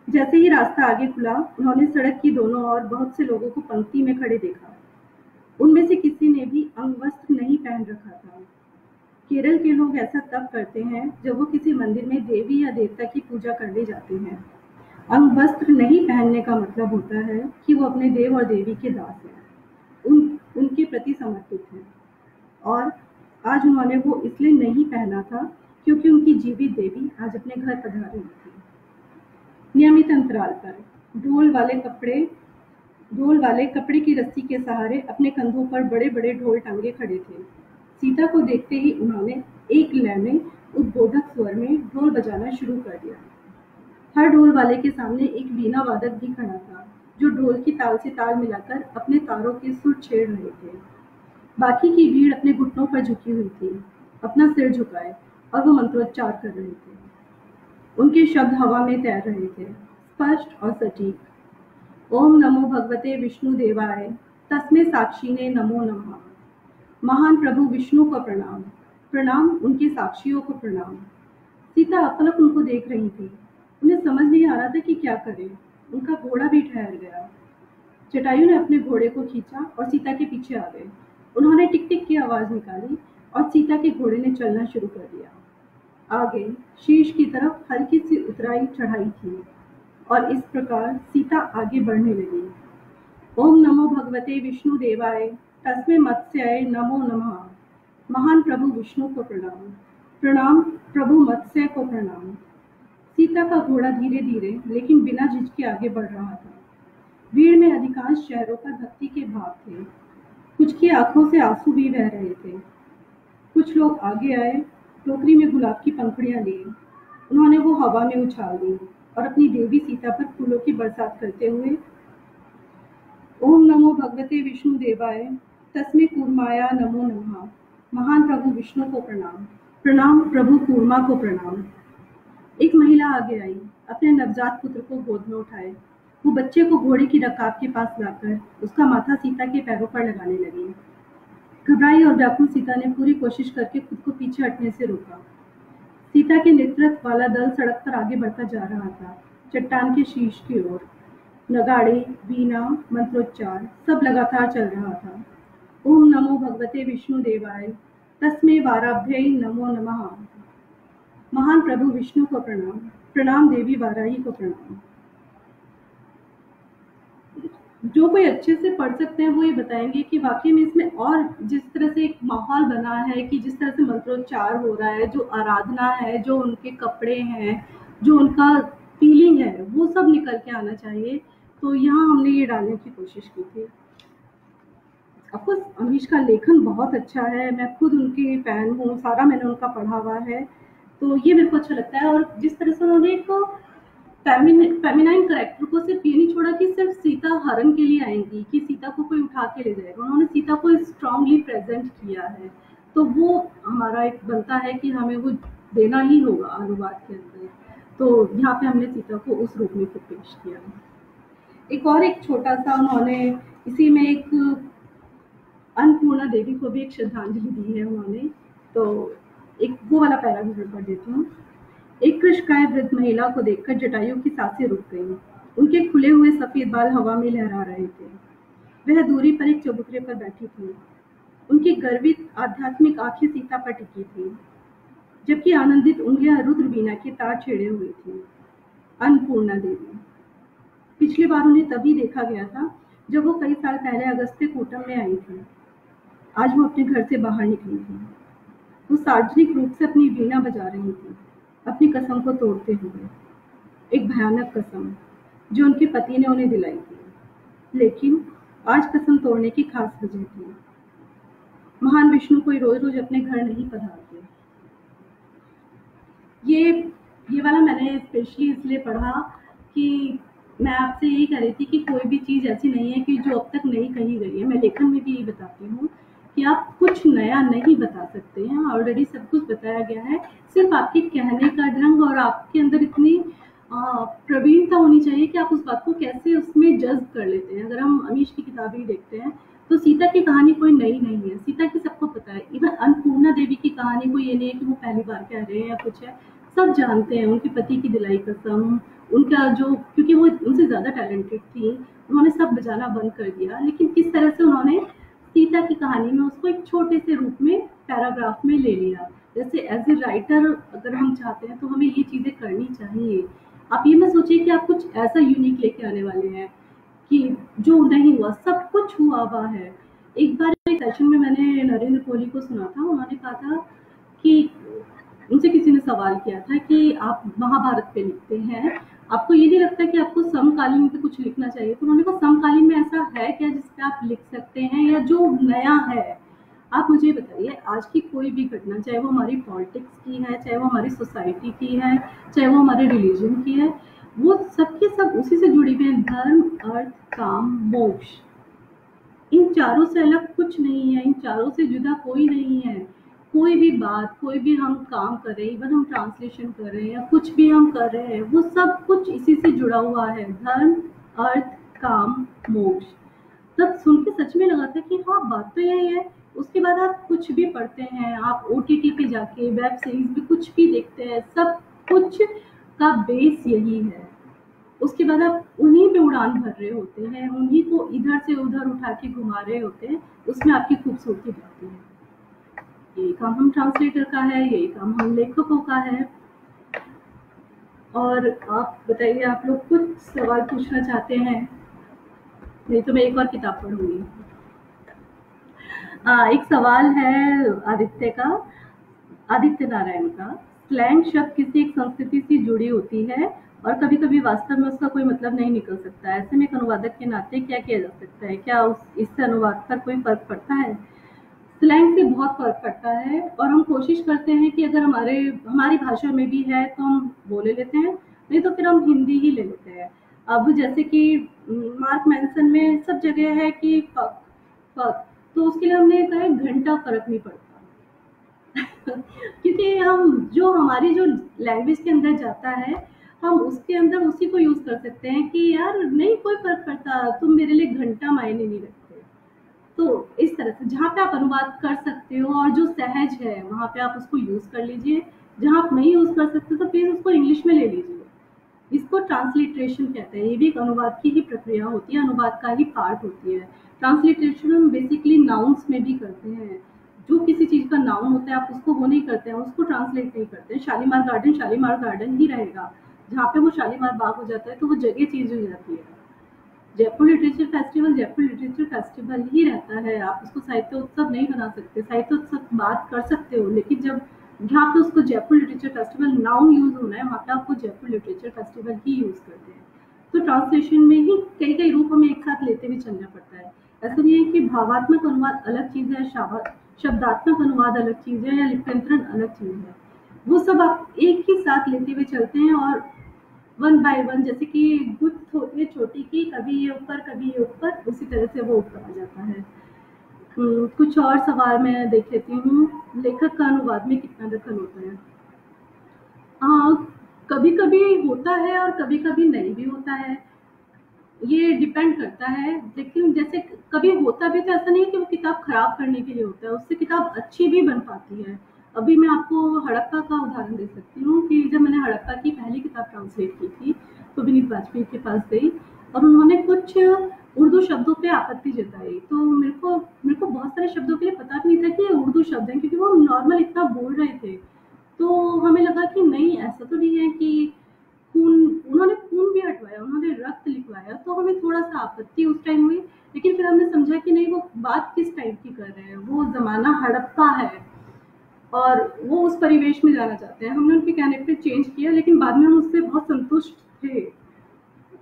जैसे ही रास्ता आगे खुला, उन्होंने सड़क की दोनों ओर बहुत से लोगों को पंक्ति में खड़े देखा। उनमें से किसी ने भी अंगवस्त्र नहीं पहन रखा था। केरल के लोग ऐसा तब करते हैं जब वो किसी मंदिर में देवी या देवता की पूजा करने जाते हैं। अंगवस्त्र नहीं पहनने का मतलब होता है कि वो अपने देव और देवी के दास हैं, उनके प्रति समर्पित हैं। और आज उन्होंने वो इसलिए नहीं पहना था क्योंकि उनकी जीवित देवी आज अपने घर पधार रही थी। नियमित अंतराल पर ढोल वाले कपड़े की रस्सी के सहारे अपने कंधों पर बड़े बड़े ढोल टांगे खड़े थे। सीता को देखते ही उन्होंने एक लय में उद्बोधक स्वर में ढोल बजाना शुरू कर दिया। हर ढोल वाले के सामने एक वीणा वादक भी खड़ा था। जो ढोल की ताल से ताल मिलाकर अपने तारों के सुर छेड़ रहे थे। बाकी की भीड़ अपने घुटनों पर झुकी हुई थी, अपना सिर झुकाए, और वो मंत्रोच्चार कर रहे थे। उनके शब्द हवा में तैर रहे थे, स्पष्ट और सटीक। ओम नमो भगवते विष्णु देवाय, तस्मै साक्षिणे नमो नमः। महान प्रभु विष्णु को प्रणाम, प्रणाम उनके साक्षियों को प्रणाम। सीता अपलक उनको देख रही थी। उन्हें समझ नहीं आ रहा था कि क्या करें। उनका घोड़ा भी ठहर गया। जटायु ने अपने घोड़े को खींचा और सीता के पीछे आ गए। उन्होंने टिक टिक की आवाज निकाली और सीता के घोड़े ने चलना शुरू कर दिया। आगे शीर्ष की तरफ हल्की सी उतराई चढ़ाई थी और इस प्रकार सीता आगे बढ़ने लगी। ओम नमो भगवते विष्णु देवाय, तस्मै मत्स्याय नमो नमः। महान प्रभु विष्णु को प्रणाम, प्रणाम प्रभु मत्स्य को प्रणाम। सीता का घोड़ा धीरे धीरे लेकिन बिना झिझके आगे बढ़ रहा था। भीड़ में अधिकांश चेहरों पर भक्ति के भाव थे। कुछ की आंखों से आंसू भी बह रहे थे। कुछ लोग आगे आए, टोकरी में गुलाब की पंखुड़ियां लिए। उन्होंने वो हवा में उछाल दी और अपनी देवी सीता पर फूलों की बरसात करते हुए ओम नमो भगवते विष्णु देवाय, तस्मै कूर्माया नमो नमः। महान प्रभु विष्णु को प्रणाम, प्रणाम प्रभु कूर्मा को प्रणाम। एक महिला आगे आई, अपने नवजात पुत्र को गोद में उठाए। वो बच्चे को घोड़े की रकाब के पास लाकर उसका माथा सीता के पैरों पर लगाने लगी। घबराई और व्याकुल सीता ने पूरी कोशिश करके खुद को पीछे हटने से रोका। सीता के नेतृत्व वाला दल सड़क पर आगे बढ़ता जा रहा था, चट्टान के शीर्ष की ओर। नगाड़े, वीणा, मंत्रोच्चार सब लगातार चल रहा था। ओम नमो भगवते विष्णु देवाय, तस्मै वाराभ्यै नमो नमः। महान प्रभु विष्णु को प्रणाम, प्रणाम देवी वाराही को प्रणाम। जो कोई अच्छे से पढ़ सकते हैं वो ये बताएंगे कि वाकई में इसमें और जिस तरह से एक माहौल बना है कि जिस तरह से मंत्रोच्चार हो रहा है, जो आराधना है, जो उनके कपड़े हैं, जो उनका फीलिंग है, वो सब निकल के आना चाहिए। तो यहाँ हमने ये डालने की कोशिश की थी। ऑफकोर्स अमीश का लेखन बहुत अच्छा है, मैं खुद उनकी फ़ैन हूँ, सारा मैंने उनका पढ़ा हुआ है, तो ये मेरे को अच्छा लगता है। और जिस तरह से उन्होंने एक फेमिनाइन कैरेक्टर को सिर्फ ये नहीं छोड़ा कि सिर्फ सीता हरण के लिए आएंगी, कि सीता को कोई उठा के ले जाएगा। उन्होंने सीता को स्ट्रांगली प्रेजेंट किया है, तो वो हमारा एक बनता है कि हमें वो देना ही होगा अनुवाद के अंदर। तो यहाँ पे हमने सीता को उस रूप में फिर पेश किया। एक छोटा सा उन्होंने इसी में एक अन्नपूर्णा देवी को भी एक श्रद्धांजलि दी है उन्होंने, तो एक वो वाला पैराग्राफ पढ़ देती हूँ। एक कृष्णकाय वृद्ध महिला को देखकर जटायु की सांसें रुक गईं। उनके खुले हुए सफेद बाल हवा में लहरा रहे थे। वह दूरी पर एक चबूतरे पर बैठी थी। उनकी गर्वित आध्यात्मिक आंखें सीता पर टिकी थी, जबकि आनंदित उंगलियां रुद्र वीणा के तार छेड़े हुए थी। अन्नपूर्णा देवी। पिछली बार उन्हें तभी देखा गया था जब वो कई साल पहले अगस्त्य कूटम में आई थी। आज वो अपने घर से बाहर निकली थी। वो सार्वजनिक रूप से अपनी वीणा बजा रही थी, अपनी कसम को तोड़ते हुए। एक भयानक कसम जो उनके पति ने उन्हें दिलाई थी, लेकिन आज कसम तोड़ने की खास वजह थी। महान विष्णु कोई रोज रोज अपने घर नहीं पधारते। ये वाला मैंने स्पेशली इसलिए पढ़ा कि मैं आपसे यही कह रही थी कि कोई भी चीज़ ऐसी नहीं है कि जो अब तक नहीं कही गई है। मैं लेखन में भी यही बताती हूँ कि आप कुछ नया नहीं बता सकते हैं, ऑलरेडी सब कुछ बताया गया है। सिर्फ आपके कहने का ढंग और आपके अंदर इतनी प्रवीणता होनी चाहिए कि आप उस बात को कैसे उसमें जज्ब कर लेते हैं। अगर हम अमीश की किताबें देखते हैं तो सीता की कहानी कोई नई नहीं है, सीता की सबको पता है। इवन अन्नपूर्णा देवी की कहानी कोई ये नहीं है कि वो पहली बार कह रहे हैं या कुछ है, सब जानते हैं। उनके पति की दिलाई कसम, उनका जो, क्योंकि वो उनसे ज़्यादा टैलेंटेड थी, उन्होंने सब बजाना बंद कर दिया, लेकिन किस तरह से उन्होंने सीता की कहानी में उसको एक छोटे से रूप में पैराग्राफ में ले लिया। जैसे एज ए राइटर अगर हम चाहते हैं तो हमें ये चीज़ें करनी चाहिए। आप ये मत सोचिए कि आप कुछ ऐसा यूनिक लेके आने वाले हैं कि जो नहीं हुआ, सब कुछ हुआ हुआ है। एक बार एक सेशन में मैंने नरेंद्र कोहली को सुना था, उन्होंने कहा था कि उनसे किसी ने सवाल किया था कि आप महाभारत पे लिखते हैं, आपको ये नहीं लगता कि आपको समकालीन पे कुछ लिखना चाहिए? तो उन्होंने कहा समकालीन में ऐसा है क्या जिसपे आप लिख सकते हैं, या जो नया है? आप मुझे बताइए, आज की कोई भी घटना, चाहे वो हमारी पॉलिटिक्स की है, चाहे वो हमारी सोसाइटी की है, चाहे वो हमारे रिलीजन की है, वो सबके सब उसी से जुड़ी हुई हैं, धर्म, अर्थ, काम, मोक्ष। इन चारों से अलग कुछ नहीं है, इन चारों से जुदा कोई नहीं है। कोई भी बात, कोई भी हम काम कर रहे हैं, इवन हम ट्रांसलेशन कर रहे हैं या कुछ भी हम कर रहे हैं, वो सब कुछ इसी से जुड़ा हुआ है, धर्म, अर्थ, काम, मोक्ष। तब सुन के सच में लगा था कि हाँ, बात तो यही है। उसके बाद आप कुछ भी पढ़ते हैं, आप ओटीटी पे जाके वेब सीरीज में कुछ भी देखते हैं, सब कुछ का बेस यही है। उसके बाद आप उन्हीं पे उड़ान भर रहे होते हैं, उन्हीं को इधर से उधर उठा के घुमा रहे होते हैं, उसमें आपकी खूबसूरती दिखती है। यही काम हम ट्रांसलेटर का है, यही काम हम लेखकों का है। और आप बताइए, आप लोग कुछ सवाल पूछना चाहते हैं? नहीं तो मैं एक और किताब पढ़ूंगी। एक सवाल है आदित्य का, आदित्य नारायण का। स्लैंग शब्द किसी एक संस्कृति से जुड़ी होती है और कभी-कभी वास्तव में उसका कोई मतलब नहीं निकल सकता। ऐसे में एक अनुवादक के नाते क्या किया जा सकता है? क्या उस इससे अनुवाद पर कोई फ़र्क पड़ता है? स्लैंग से बहुत फ़र्क पड़ता है और हम कोशिश करते हैं कि अगर हमारी भाषा में भी है तो हम वो ले लेते हैं, नहीं तो फिर हम हिंदी ही ले लेते हैं। अब जैसे कि मार्क मैनसन में सब जगह है कि फ़क, फ़क, तो उसके लिए हमने कहा है घंटा फ़र्क नहीं पड़ता। क्योंकि हम जो हमारी जो लैंग्वेज के अंदर जाता है, हम उसके अंदर उसी को यूज़ कर सकते हैं कि यार नहीं कोई फ़र्क पड़ता, तुम मेरे लिए घंटा मायने नहीं रखते। तो इस तरह से जहाँ पे आप अनुवाद कर सकते हो और जो सहज है, वहाँ पे आप उसको यूज़ कर लीजिए। जहाँ आप नहीं यूज़ कर सकते तो फिर उसको इंग्लिश में ले लीजिए। इसको ट्रांसलिटरेशन कहते हैं। ये भी एक अनुवाद की ही प्रक्रिया होती है, अनुवाद का ही पार्ट होती है। ट्रांसलिटरेशन हम बेसिकली नाउन्स में भी करते हैं। जो किसी चीज़ का नाउन होता है, आप उसको वो नहीं करते हैं, उसको ट्रांसलेट नहीं करते हैं। शालीमार गार्डन ही रहेगा। जहाँ पे वो शालीमार बाग हो जाता है, तो वो जगह चेंज हो जाती है। जयपुर लिटरेचर फेस्टिवल ही रहता है। आप उसको साहित्य उत्सव नहीं बना सकते। साहित्य उत्सव बात कर सकते हो, लेकिन जब जहाँ पे उसको Jaipur literature festival noun use होना है, वहाँ पे आपको जयपुर लिटरेचर फेस्टिवल ही यूज करते हैं। तो ट्रांसलेशन में ही कई कई रूप हमें एक साथ लेते हुए चलना पड़ता है। ऐसा नहीं है कि भावात्मक अनुवाद अलग चीज़ है, शब्दात्मक अनुवाद अलग चीज़ है या लिप्यंतरण अलग चीज़ है। वो सब आप एक ही साथ लेते हुए चलते हैं और वन बाय वन, जैसे कि गुत्थ होती है छोटी की, कभी ये ऊपर कभी ये ऊपर, उसी तरह से वो ऊपर आ जाता है। कुछ और सवाल मैं देख लेती हूँ। लेखक का अनुवाद में कितना दखल होता है? हाँ, कभी कभी होता है और कभी कभी नहीं भी होता है। ये डिपेंड करता है, लेकिन जैसे कभी होता भी तो ऐसा नहीं है कि वो किताब खराब करने के लिए होता है, उससे किताब अच्छी भी बन पाती है। अभी मैं आपको हड़प्पा का उदाहरण दे सकती हूँ कि जब मैंने हड़प्पा की पहली किताब ट्रांसलेट की थी, तो विनीत वाजपेयी के पास गई और उन्होंने कुछ उर्दू शब्दों पे आपत्ति जताई। तो मेरे को बहुत सारे शब्दों के लिए पता भी नहीं था कि ये उर्दू शब्द हैं, क्योंकि वो नॉर्मल इतना बोल रहे थे। तो हमें लगा कि नहीं, ऐसा तो नहीं है कि खून, उन्होंने खून भी हटवाया, उन्होंने रक्त लिखवाया, तो हमें थोड़ा-सा आपत्ति उस टाइम हुई। लेकिन फिर हमने समझा कि नहीं, वो बात किस टाइप की कर रहे हैं, वो ज़माना हड़प्पा है और वो उस परिवेश में जाना चाहते हैं। हमने उनके कहने पे चेंज किया, लेकिन बाद में हम उससे बहुत संतुष्ट थे।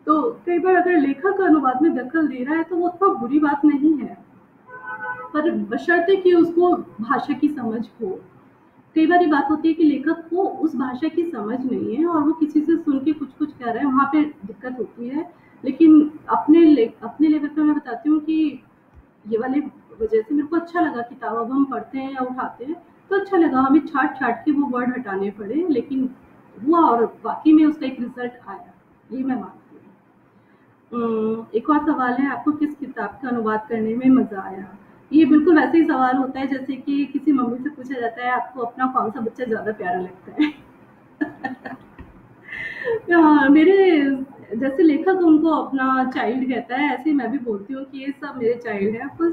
तो कई बार अगर लेखक अनुवाद में दखल दे रहा है, तो वो उतना बुरी बात नहीं है, पर बशर्ते कि उसको भाषा की समझ हो। कई बार ये बात होती है कि लेखक को उस भाषा की समझ नहीं है और वो किसी से सुन के कुछ-कुछ कह रहा है, वहाँ पे दिक्कत होती है। लेकिन अपने लेवल पे मैं बताती हूँ कि ये वाली वजह से मेरे को अच्छा लगा, किताब अब हम पढ़ते हैं या उठाते हैं, तो अच्छा लगा। हमें छाँट-छाँट के वो वर्ड हटाने पड़े, लेकिन हुआ और वाक़ई में उसका एक रिज़ल्ट आया। ये मैं मानती हूँ। एक और सवाल है, आपको किस किताब का अनुवाद करने में मज़ा आया? ये बिल्कुल वैसे ही सवाल होता है जैसे कि किसी मम्मी से पूछा जाता है, आपको अपना कौन-सा बच्चा ज़्यादा प्यारा लगता है? मेरे जैसे लेखक उनको अपना चाइल्ड कहता है, ऐसे ही मैं भी बोलती हूँ कि ये सब मेरे चाइल्ड हैं। बस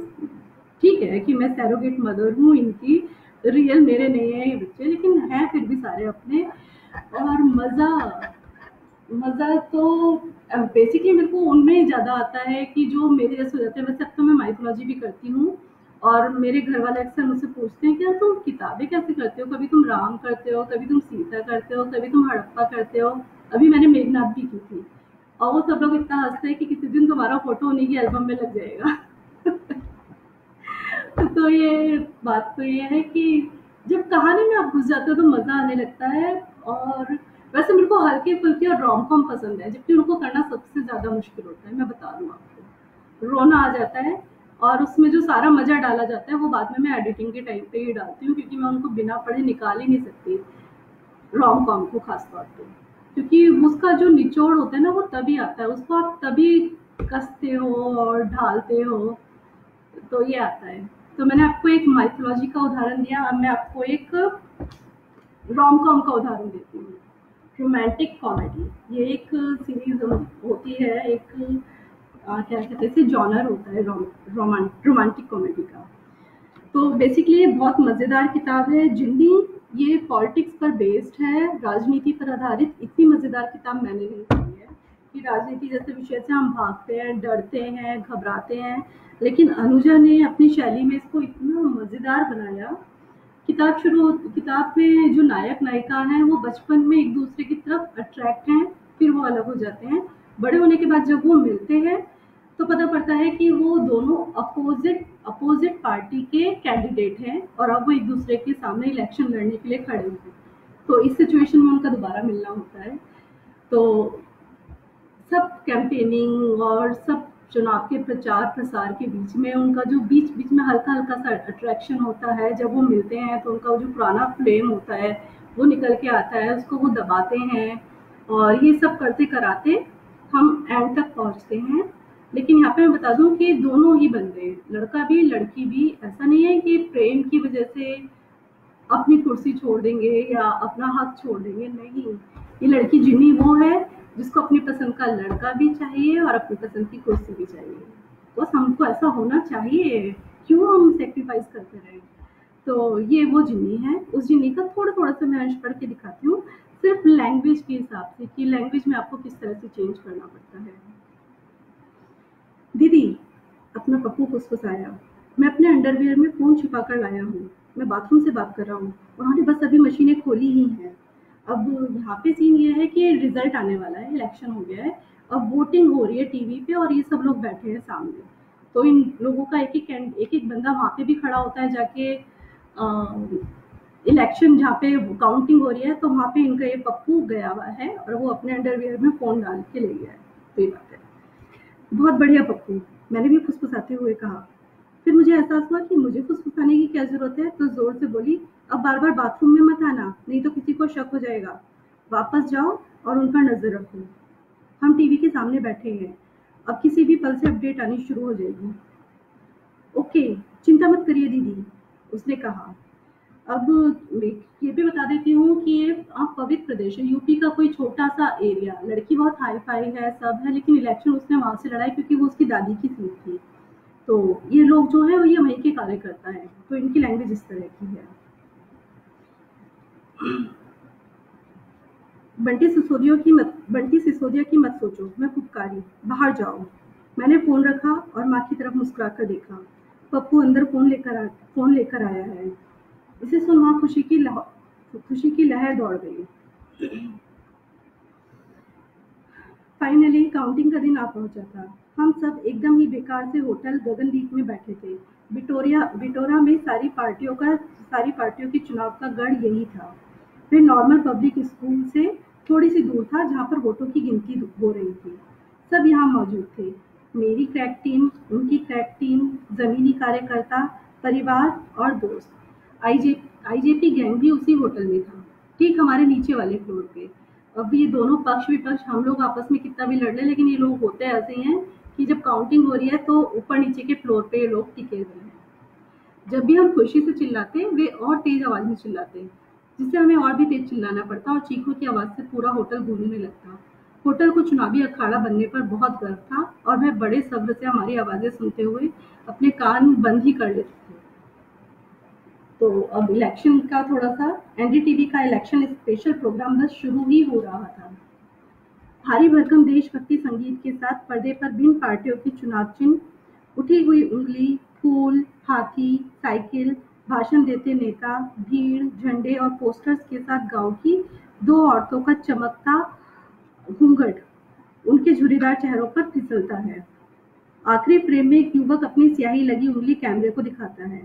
ठीक है कि मैं सैरोगेट मदर हूँ इनकी, रियल मेरे नहीं है ये बच्चे, लेकिन हैं फिर भी सारे अपने। और मज़ा तो बेसिकली मेरे को उनमें ज़्यादा आता है कि जो मेरे जैसे हो जाते हैं। वैसे अब तो मैं माइथोलॉजी भी करती हूँ और मेरे घर वाले अक्सर मुझसे पूछते हैं कि यार तुम किताबें कैसे करते हो? कभी तुम राम करते हो, कभी तुम सीता करते हो, कभी तुम हड़प्पा करते हो। अभी मैंने मेघनाद भी की थी और वो सब लोग इतना हँसते हैं कि किसी दिन तुम्हारा फ़ोटो उन्हीं की एल्बम में लग जाएगा। तो ये बात तो ये है कि जब कहानी में आप घुस जाते हो तो मज़ा आने लगता है। और वैसे मेरे को हल्के-फुल्के और रोम-कॉम पसंद है, जबकि उनको करना सबसे ज़्यादा मुश्किल होता है, मैं बता दूँ आपको। रोना आ जाता है और उसमें जो सारा मज़ा डाला जाता है, वो बाद में मैं एडिटिंग के टाइम पे ही डालती हूँ, क्योंकि मैं उनको बिना पढ़े निकाल ही नहीं सकती, रोम-कॉम को ख़ास तौर पे। क्योंकि उसका जो निचोड़ होता है ना, वो तभी आता है, उसको आप तभी कसते हो और ढालते हो, तो ये आता है। तो मैंने आपको एक माइथोलॉजी का उदाहरण दिया, अब मैं आपको एक रोम कॉम का उदाहरण देती हूँ। रोमांटिक कॉमेडी, ये एक सीरीज होती है, एक क्या कहते हैं इसे, जॉनर होता है रोमांटिक कॉमेडी का। तो बेसिकली ये बहुत मज़ेदार किताब है जिंदी। ये पॉलिटिक्स पर बेस्ड है, राजनीति पर आधारित। इतनी मज़ेदार किताब मैंने नहीं पढ़ी है कि राजनीति जैसे विषय से हम भागते हैं, डरते हैं, घबराते हैं, लेकिन अनुजा ने अपनी शैली में इसको इतना मज़ेदार बनाया। किताब में जो नायक नायिका हैं वो बचपन में एक दूसरे की तरफ अट्रैक्ट हैं, फिर वो अलग हो जाते हैं। बड़े होने के बाद जब वो मिलते हैं तो पता पड़ता है कि वो दोनों अपोजिट पार्टी के कैंडिडेट हैं और अब वो एक दूसरे के सामने इलेक्शन लड़ने के लिए खड़े हैं। तो इस सिचुएशन में उनका दोबारा मिलना होता है। तो सब कैंपेनिंग और सब चुनाव के प्रचार प्रसार के बीच में उनका जो बीच बीच में हल्का हल्का सा अट्रैक्शन होता है, जब वो मिलते हैं तो उनका जो पुराना फ्लेम होता है वो निकल के आता है, उसको वो दबाते हैं और ये सब करते कराते हम एंड तक पहुंचते हैं। लेकिन यहाँ पे मैं बता दूं कि दोनों ही बंदे, लड़का भी लड़की भी, ऐसा नहीं है कि प्रेम की वजह से अपनी कुर्सी छोड़ देंगे या अपना हक छोड़ देंगे, नहीं। ये लड़की जिन्नी वो है जिसको अपनी पसंद का लड़का भी चाहिए और अपनी पसंद की कुर्सी भी चाहिए। बस हमको ऐसा होना चाहिए, क्यों हम सेक्रीफाइस करते रहे। तो ये वो जिन्नी है। उस जिन्नी का थोड़ा थोड़ा सा मैं अंश पढ़ के दिखाती हूँ, सिर्फ लैंग्वेज के हिसाब से कि लैंग्वेज में आपको किस तरह से चेंज करना पड़ता है। दीदी, अपना पप्पू फुसफुसाया, मैं अपने अंडरवियर में फ़ोन छिपा कर लाया हूँ। मैं बाथरूम से बात कर रहा हूँ। उन्होंने बस अभी मशीनें खोली ही हैं। अब यहाँ पे सीन ये है कि रिज़ल्ट आने वाला है, इलेक्शन हो गया है। अब वोटिंग हो रही है टीवी पे और ये सब लोग बैठे हैं सामने। तो इन लोगों का एक-एक बंदा वहाँ पे भी खड़ा होता है जाके, इलेक्शन जहाँ पे काउंटिंग हो रही है, तो वहाँ पे इनका ये पप्पू गया हुआ है और वो अपने अंडरवियर में फ़ोन डाल के ले गया है। तो ये बात है। बहुत बढ़िया पप्पू, मैंने भी फुसफुसाते हुए कहा। फिर मुझे एहसास हुआ कि मुझे फुसफुसाने की क्या ज़रूरत है, तो ज़ोर से बोली, अब बार-बार बाथरूम में मत आना, नहीं तो किसी को शक हो जाएगा। वापस जाओ और उन पर नज़र रखो। हम टीवी के सामने बैठे हैं। अब किसी भी पल से अपडेट आनी शुरू हो जाएगी। ओके, चिंता मत करिए दीदी, उसने कहा। अब मैं ये भी बता देती हूँ कि ये पवित्र प्रदेश है, यूपी का कोई छोटा-सा एरिया। लड़की बहुत हाई-फाई है, सब है, लेकिन इलेक्शन उसने वहाँ से लड़ा है क्योंकि वो उसकी दादी की सीट थी। तो ये लोग जो हैं, वो ये वहीं के कार्यकर्ता हैं, तो इनकी लैंग्वेज इस तरह की है। बंटी सिसोदिया की मत सोचो, मैं फुफकारी, बाहर जाओ। मैंने फ़ोन रखा और माँ की तरफ मुस्कुरा कर देखा। पप्पू अंदर फ़ोन लेकर आया है। इसे सुन वहाँ खुशी की लहर दौड़ गई। फाइनली काउंटिंग का दिन आ पहुंचा था। हम सब एकदम ही बेकार से होटल गगनदीप में बैठे थे। बिटोरा में सारी पार्टियों के चुनाव का गढ़ यही था। फिर नॉर्मल पब्लिक स्कूल से थोड़ी सी दूर था, जहाँ पर वोटों की गिनती हो रही थी। सब यहाँ मौजूद थे। मेरी क्रैक टीम, उनकी क्रैक टीम, जमीनी कार्यकर्ता, परिवार और दोस्त। आईजेपी गैंग भी उसी होटल में था, ठीक हमारे नीचे वाले फ्लोर पे। अब ये दोनों पक्ष विपक्ष हम लोग आपस में कितना भी लड़ लें, लेकिन ये लोग होते ऐसे हैं कि जब काउंटिंग हो रही है तो ऊपर नीचे के फ्लोर पे ये लोग टिके हुए हैं। जब भी हम खुशी से चिल्लाते वे और तेज आवाज में चिल्लाते, जिससे हमें और भी तेज चिल्लाना पड़ता और चीखों की आवाज से पूरा होटल गूंजने लगता। होटल को चुनावी अखाड़ा बनने पर बहुत गर्व था और वह बड़े सब्र से हमारी आवाजें सुनते हुए अपने कान बंद ही कर लेते थे। तो अब इलेक्शन का थोड़ा सा, एनडीटीवी का इलेक्शन स्पेशल प्रोग्राम बस शुरू ही हो रहा था। भारी भरकम देशभक्ति संगीत के साथ पर्दे पर भिन्न पार्टियों के चुनाव चिन्ह, उठी हुई उंगली, फूल, हाथी, साइकिल, भाषण देते नेता, भीड़, झंडे और पोस्टर्स के साथ गांव की दो औरतों का चमकता घूंघट उनके झुर्रीदार चेहरों पर फिसलता है। आखिरी फ्रेम में एक युवक अपनी स्याही लगी उंगली कैमरे को दिखाता है।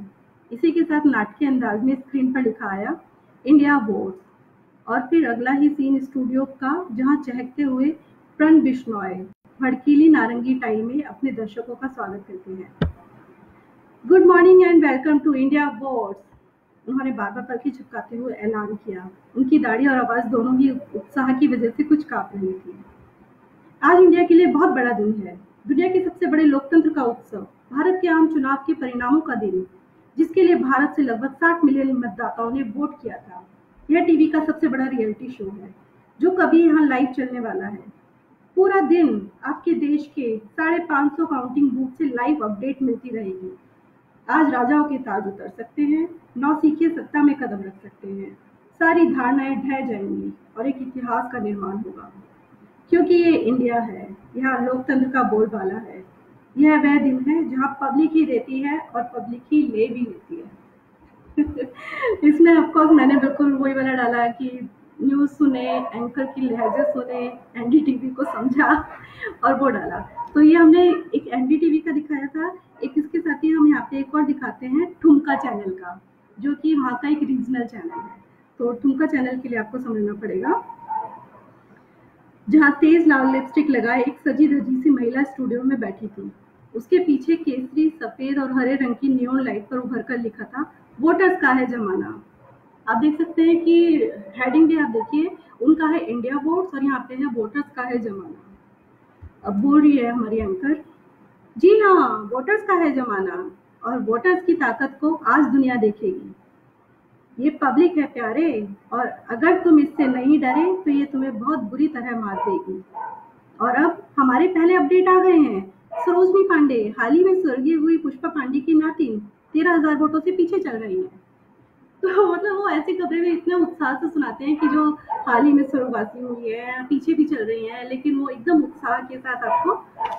इसी के साथ नाटकीय अंदाज में स्क्रीन पर लिखा आया, इंडिया वोट्स, और फिर अगला ही सीन स्टूडियो का, जहां चहकते हुए प्रण बिश्नोई भड़कीली नारंगी टाई में अपने दर्शकों का स्वागत करते हैं। Good morning and welcome to India wars, उन्होंने बार-बार पलकें झपकाते हुए ऐलान किया। उनकी दाढ़ी और आवाज़ दोनों ही उत्साह की वजह से कुछ काँप रही थी। आज इंडिया के लिए बहुत बड़ा दिन है, दुनिया के सबसे बड़े लोकतंत्र का उत्सव, भारत के आम चुनाव के परिणामों का दिन, जिसके लिए भारत से लगभग 60 मिलियन मतदाताओं ने वोट किया था। यह टीवी का सबसे बड़ा रियलिटी शो है, जो कभी यहाँ लाइव चलने वाला है। पूरा दिन आपके देश के 550 काउंटिंग बूथ से लाइव अपडेट मिलती रहेगी। आज राजाओं के ताज उतर सकते हैं, नौसिखिए सत्ता में कदम रख सकते हैं, सारी धारणाएं ढह जाएंगी और एक इतिहास का निर्माण होगा। क्योंकि ये इंडिया है, यहाँ लोकतंत्र का बोलबाला है। यह वह दिन है जहाँ पब्लिक ही देती है और पब्लिक ही ले भी लेती है। इसमें ऑफकोर्स मैंने बिल्कुल वही वाला डाला कि न्यूज़ सुने, एंकर की लहजे सुने, एनडीटीवी को समझा और वो डाला। तो ये हमने एक एनडीटीवी का दिखाया था, एक इसके साथ ही हम यहाँ पे एक और दिखाते हैं ठुमका चैनल का, जो कि वहाँ का एक रीजनल चैनल है। तो ठुमका चैनल के लिए आपको समझना पड़ेगा, जहाँ तेज लाल लिपस्टिक लगाए एक सजी धजी सी महिला स्टूडियो में बैठी थी। उसके पीछे केसरी, सफेद और हरे रंग की नियॉन लाइट पर उभर कर लिखा था, वोटर्स का है जमाना। आप देख सकते हैं कि हेडिंग भी आप देखिए, उनका है इंडिया वोट्स और यहाँ पे है वोटर्स का है जमाना। अब बोल रही है हमारी एंकर, जी हाँ, वोटर्स का है जमाना और वोटर्स की ताकत को आज दुनिया देखेगी। ये पब्लिक है प्यारे, और अगर तुम इससे नहीं डरे तो ये तुम्हें बहुत बुरी तरह मार देगी। और अब हमारे पहले अपडेट आ गए हैं। सरोजनी पांडे हाल ही में स्वर्गीय हुई पुष्पा पांडे की नातिन 13,000 वोटों से पीछे चल रही हैं। तो मतलब वो ऐसी खबरें भी इतने उत्साह से सुनाते हैं कि जो हाल ही में स्वर्गवासी हुई है, पीछे भी चल रही हैं, लेकिन वो एकदम उत्साह के साथ आपको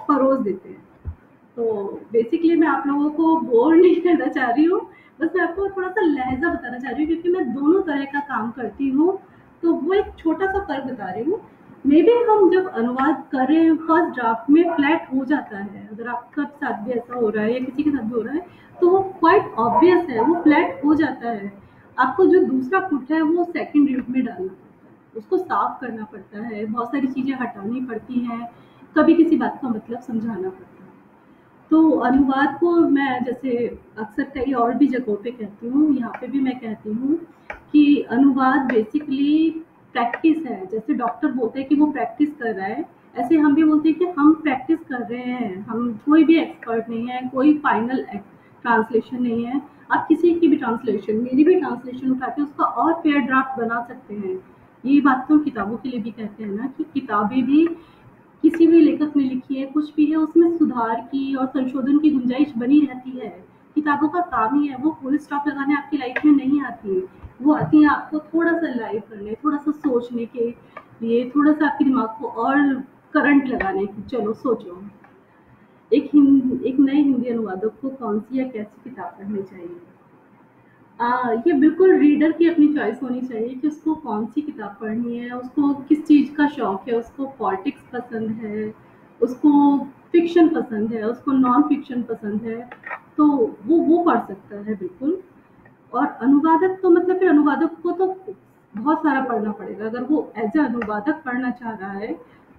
परोस देते हैं। तो बेसिकली मैं आप लोगों को बोर नहीं करना चाह रही हूँ, बस मैं आपको थोड़ा सा लहजा बताना चाह रही हूँ, क्योंकि मैं दोनों तरह का काम करती हूँ। तो वो एक छोटा सा फर्क बता रही हूँ। मे बी हम जब अनुवाद कर रहे हैं फर्स्ट ड्राफ्ट में फ्लैट हो जाता है, अगर आपका साथ भी ऐसा हो रहा है या किसी के साथ भी हो रहा है तो वो क्वाइट ऑब्वियस है, वो फ्लैट हो जाता है। आपको जो दूसरा फुट है वो सेकंड रीड में डालना पड़ता है, उसको साफ करना पड़ता है, बहुत सारी चीज़ें हटानी पड़ती हैं, कभी किसी बात का मतलब समझाना पड़ता है। तो अनुवाद को मैं जैसे अक्सर कई और भी जगहों पे कहती हूँ, यहाँ पे भी मैं कहती हूँ कि अनुवाद बेसिकली प्रैक्टिस है। जैसे डॉक्टर बोलते हैं कि वो प्रैक्टिस कर रहा है, ऐसे हम भी बोलते हैं कि हम प्रैक्टिस कर रहे हैं। हम कोई भी एक्सपर्ट नहीं है, कोई फाइनल ट्रांसलेशन नहीं है। आप किसी की भी ट्रांसलेशन, मेरी भी ट्रांसलेशन उठा के उसका और फेयर ड्राफ्ट बना सकते हैं। ये बात तो किताबों के लिए भी कहते हैं ना, कि किताबें भी किसी भी लेखक ने लिखी है, कुछ भी है, उसमें सुधार की और संशोधन की गुंजाइश बनी रहती है। किताबों का काम ही है, वो फुल स्टॉप लगाने आपकी लाइफ में नहीं आती, वो आती है आपको थोड़ा सा लाइव करने, थोड़ा सा सोचने के लिए, थोड़ा सा आपके दिमाग को और करंट लगाने की। चलो सोचो, एक नए हिंदी अनुवादक को कौन सी या कैसी किताब पढ़नी चाहिए? ये बिल्कुल रीडर की अपनी चॉइस होनी चाहिए कि उसको कौन सी किताब पढ़नी है, उसको किस चीज़ का शौक है, उसको पॉलिटिक्स पसंद है, उसको फिक्शन पसंद है, उसको नॉन फिक्शन पसंद है, तो वो पढ़ सकता है बिल्कुल। और अनुवादक तो मतलब फिर अनुवादक को तो बहुत सारा पढ़ना पड़ेगा। अगर वो एज ए अनुवादक पढ़ना चाह रहा है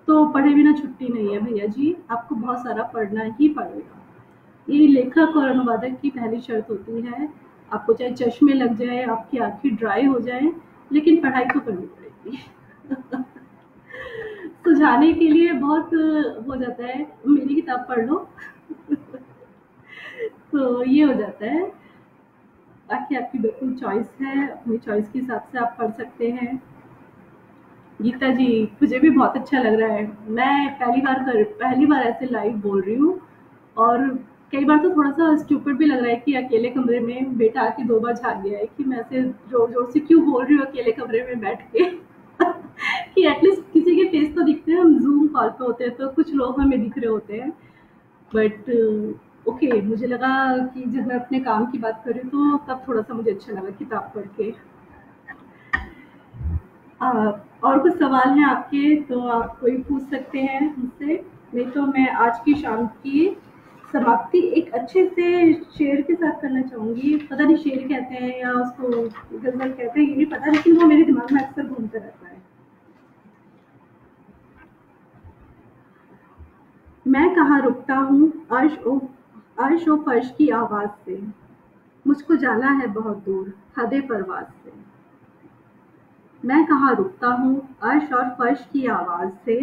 तो पढ़े बिना छुट्टी नहीं है भैया जी, आपको बहुत सारा पढ़ना ही पड़ेगा। ये लेखक और अनुवादक की पहली शर्त होती है। आपको चाहे चश्मे लग जाए, आपकी आंखें ड्राई हो जाए, लेकिन पढ़ाई तो करनी पड़ेगी। सुझाने के लिए बहुत हो जाता है, मेरी किताब पढ़ लो। तो ये हो जाता है। बाकी आपकी बिल्कुल चॉइस है, अपनी चॉइस के हिसाब से आप पढ़ सकते हैं। गीता जी, मुझे भी बहुत अच्छा लग रहा है। मैं पहली बार ऐसे लाइव बोल रही हूँ, और कई बार तो थोड़ा सा स्टूपिड भी लग रहा है कि अकेले कमरे में बेटा आके 2 बार झाँक गया है कि मैं ऐसे ज़ोर-ज़ोर से क्यों बोल रही हूँ अकेले कमरे में बैठ के। कि एटलीस्ट किसी के फेस तो दिखते हैं, हम ज़ूम कॉल पे होते हैं तो कुछ लोग हमें दिख रहे होते हैं। बट ओके, मुझे लगा कि जब मैं अपने काम की बात कर रही हूँ तो तब थोड़ा-सा मुझे अच्छा लगा किताब पढ़ के। और कुछ सवाल हैं आपके तो आप कोई पूछ सकते हैं मुझसे, नहीं तो मैं आज की शाम की समाप्ति एक अच्छे से शेर के साथ करना चाहूँगी। पता नहीं शेर कहते हैं या उसको गज़ल कहते हैं, ये नहीं पता, लेकिन वो मेरे दिमाग में अक्सर घूमता रहता है। मैं कहाँ रुकता हूँ अर्श ओ फर्श की आवाज़ से, मुझको जाना है बहुत दूर हदे परवाज़ से। मैं कहाँ रुकता हूँ अर्श और फर्श की आवाज़ से,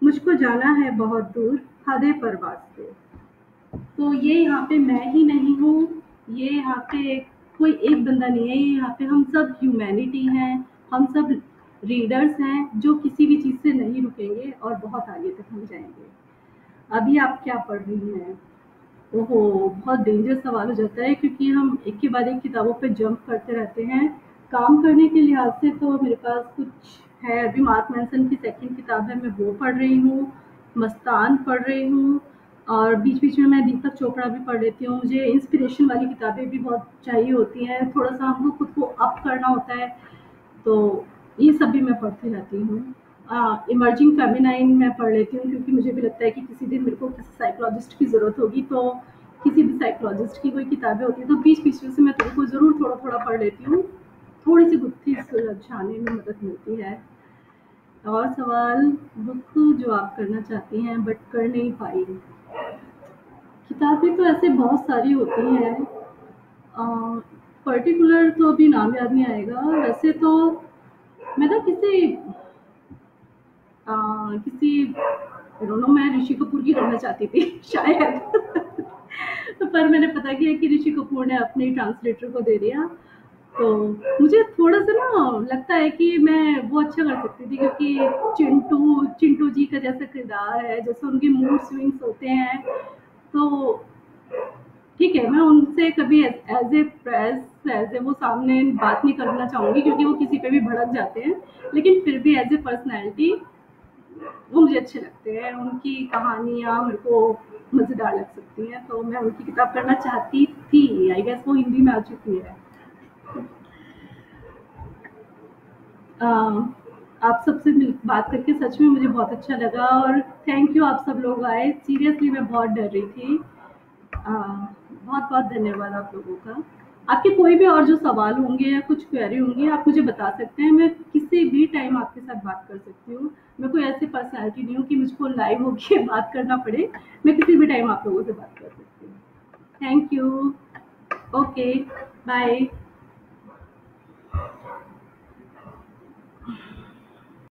मुझको जाना है बहुत दूर हदे परवाज़ से। तो ये यहाँ पे मैं ही नहीं हूँ, ये यहाँ पे कोई एक बंदा नहीं है, ये यहाँ पे हम सब ह्यूमैनिटी हैं, हम सब रीडर्स हैं जो किसी भी चीज़ से नहीं रुकेंगे और बहुत आगे तक हम जाएंगे। अभी आप क्या पढ़ रही हैं? ओहो, बहुत डेंजर सवाल हो जाता है क्योंकि हम एक के बाद एक किताबों पे जंप करते रहते हैं। काम करने के लिहाज से तो मेरे पास कुछ है, अभी मार्क मैंसन की सेकंड किताब है, मैं वो पढ़ रही हूँ, मस्तान पढ़ रही हूँ, और बीच-बीच में मैं दीपक चोपड़ा भी पढ़ लेती हूँ। मुझे इंस्पिरेशन वाली किताबें भी बहुत चाहिए होती हैं, थोड़ा-सा हमको खुद को अप करना होता है, तो ये सब भी मैं पढ़ती रहती हूँ। इमर्जिंग फेमिनाइन मैं पढ़ लेती हूँ क्योंकि मुझे भी लगता है कि किसी दिन मेरे को किसी साइकोलॉजिस्ट की ज़रूरत होगी, तो किसी भी साइकोलॉजिस्ट की कोई किताबें होती हैं तो बीच-बीच में से मैं उनको ज़रूर थोड़ा-थोड़ा पढ़ लेती हूँ। थोड़ी-सी गुत्थी सुलझाने में मदद मिलती है। और सवाल, बुक जो आप करना चाहती हैं बट कर नहीं पाई। किताबें तो ऐसे बहुत सारी होती हैं, पर्टिकुलर तो अभी नाम याद नहीं आएगा। वैसे तो मैं ना किसी डोंट नो, मैं ऋषि कपूर की करना चाहती थी शायद तो पर मैंने पता किया कि ऋषि कपूर ने अपने ट्रांसलेटर को दे दिया, तो मुझे थोड़ा सा ना लगता है कि मैं वो अच्छा कर सकती थी क्योंकि चिंटू चिंटू जी का जैसा किरदार है, जैसे उनके मूड स्विंग्स होते हैं, तो ठीक है, मैं उनसे कभी as a press as a वो सामने बात नहीं करना चाहूँगी क्योंकि वो किसी पे भी भड़क जाते हैं, लेकिन फिर भी एज ए पर्सनैलिटी वो मुझे अच्छे लगते हैं, उनकी कहानियाँ मेरे को मज़ेदार लग सकती हैं, तो मैं उनकी किताब पढ़ना चाहती थी। आई गेस वो हिंदी में आ चुकी है। अ, आप सबसे बात करके सच में मुझे बहुत अच्छा लगा और थैंक यू, आप सब लोग आए। सीरियसली मैं बहुत डर रही थी। बहुत बहुत धन्यवाद आप लोगों का। आपके कोई भी और जो सवाल होंगे या कुछ क्वेरी होंगी आप मुझे बता सकते हैं, मैं किसी भी टाइम आपके साथ बात कर सकती हूँ। मैं कोई ऐसी पर्सनैलिटी नहीं हूँ कि मुझको लाइव होके बात करना पड़े, मैं किसी भी टाइम आप लोगों से बात कर सकती हूँ। Thank you. Okay, bye.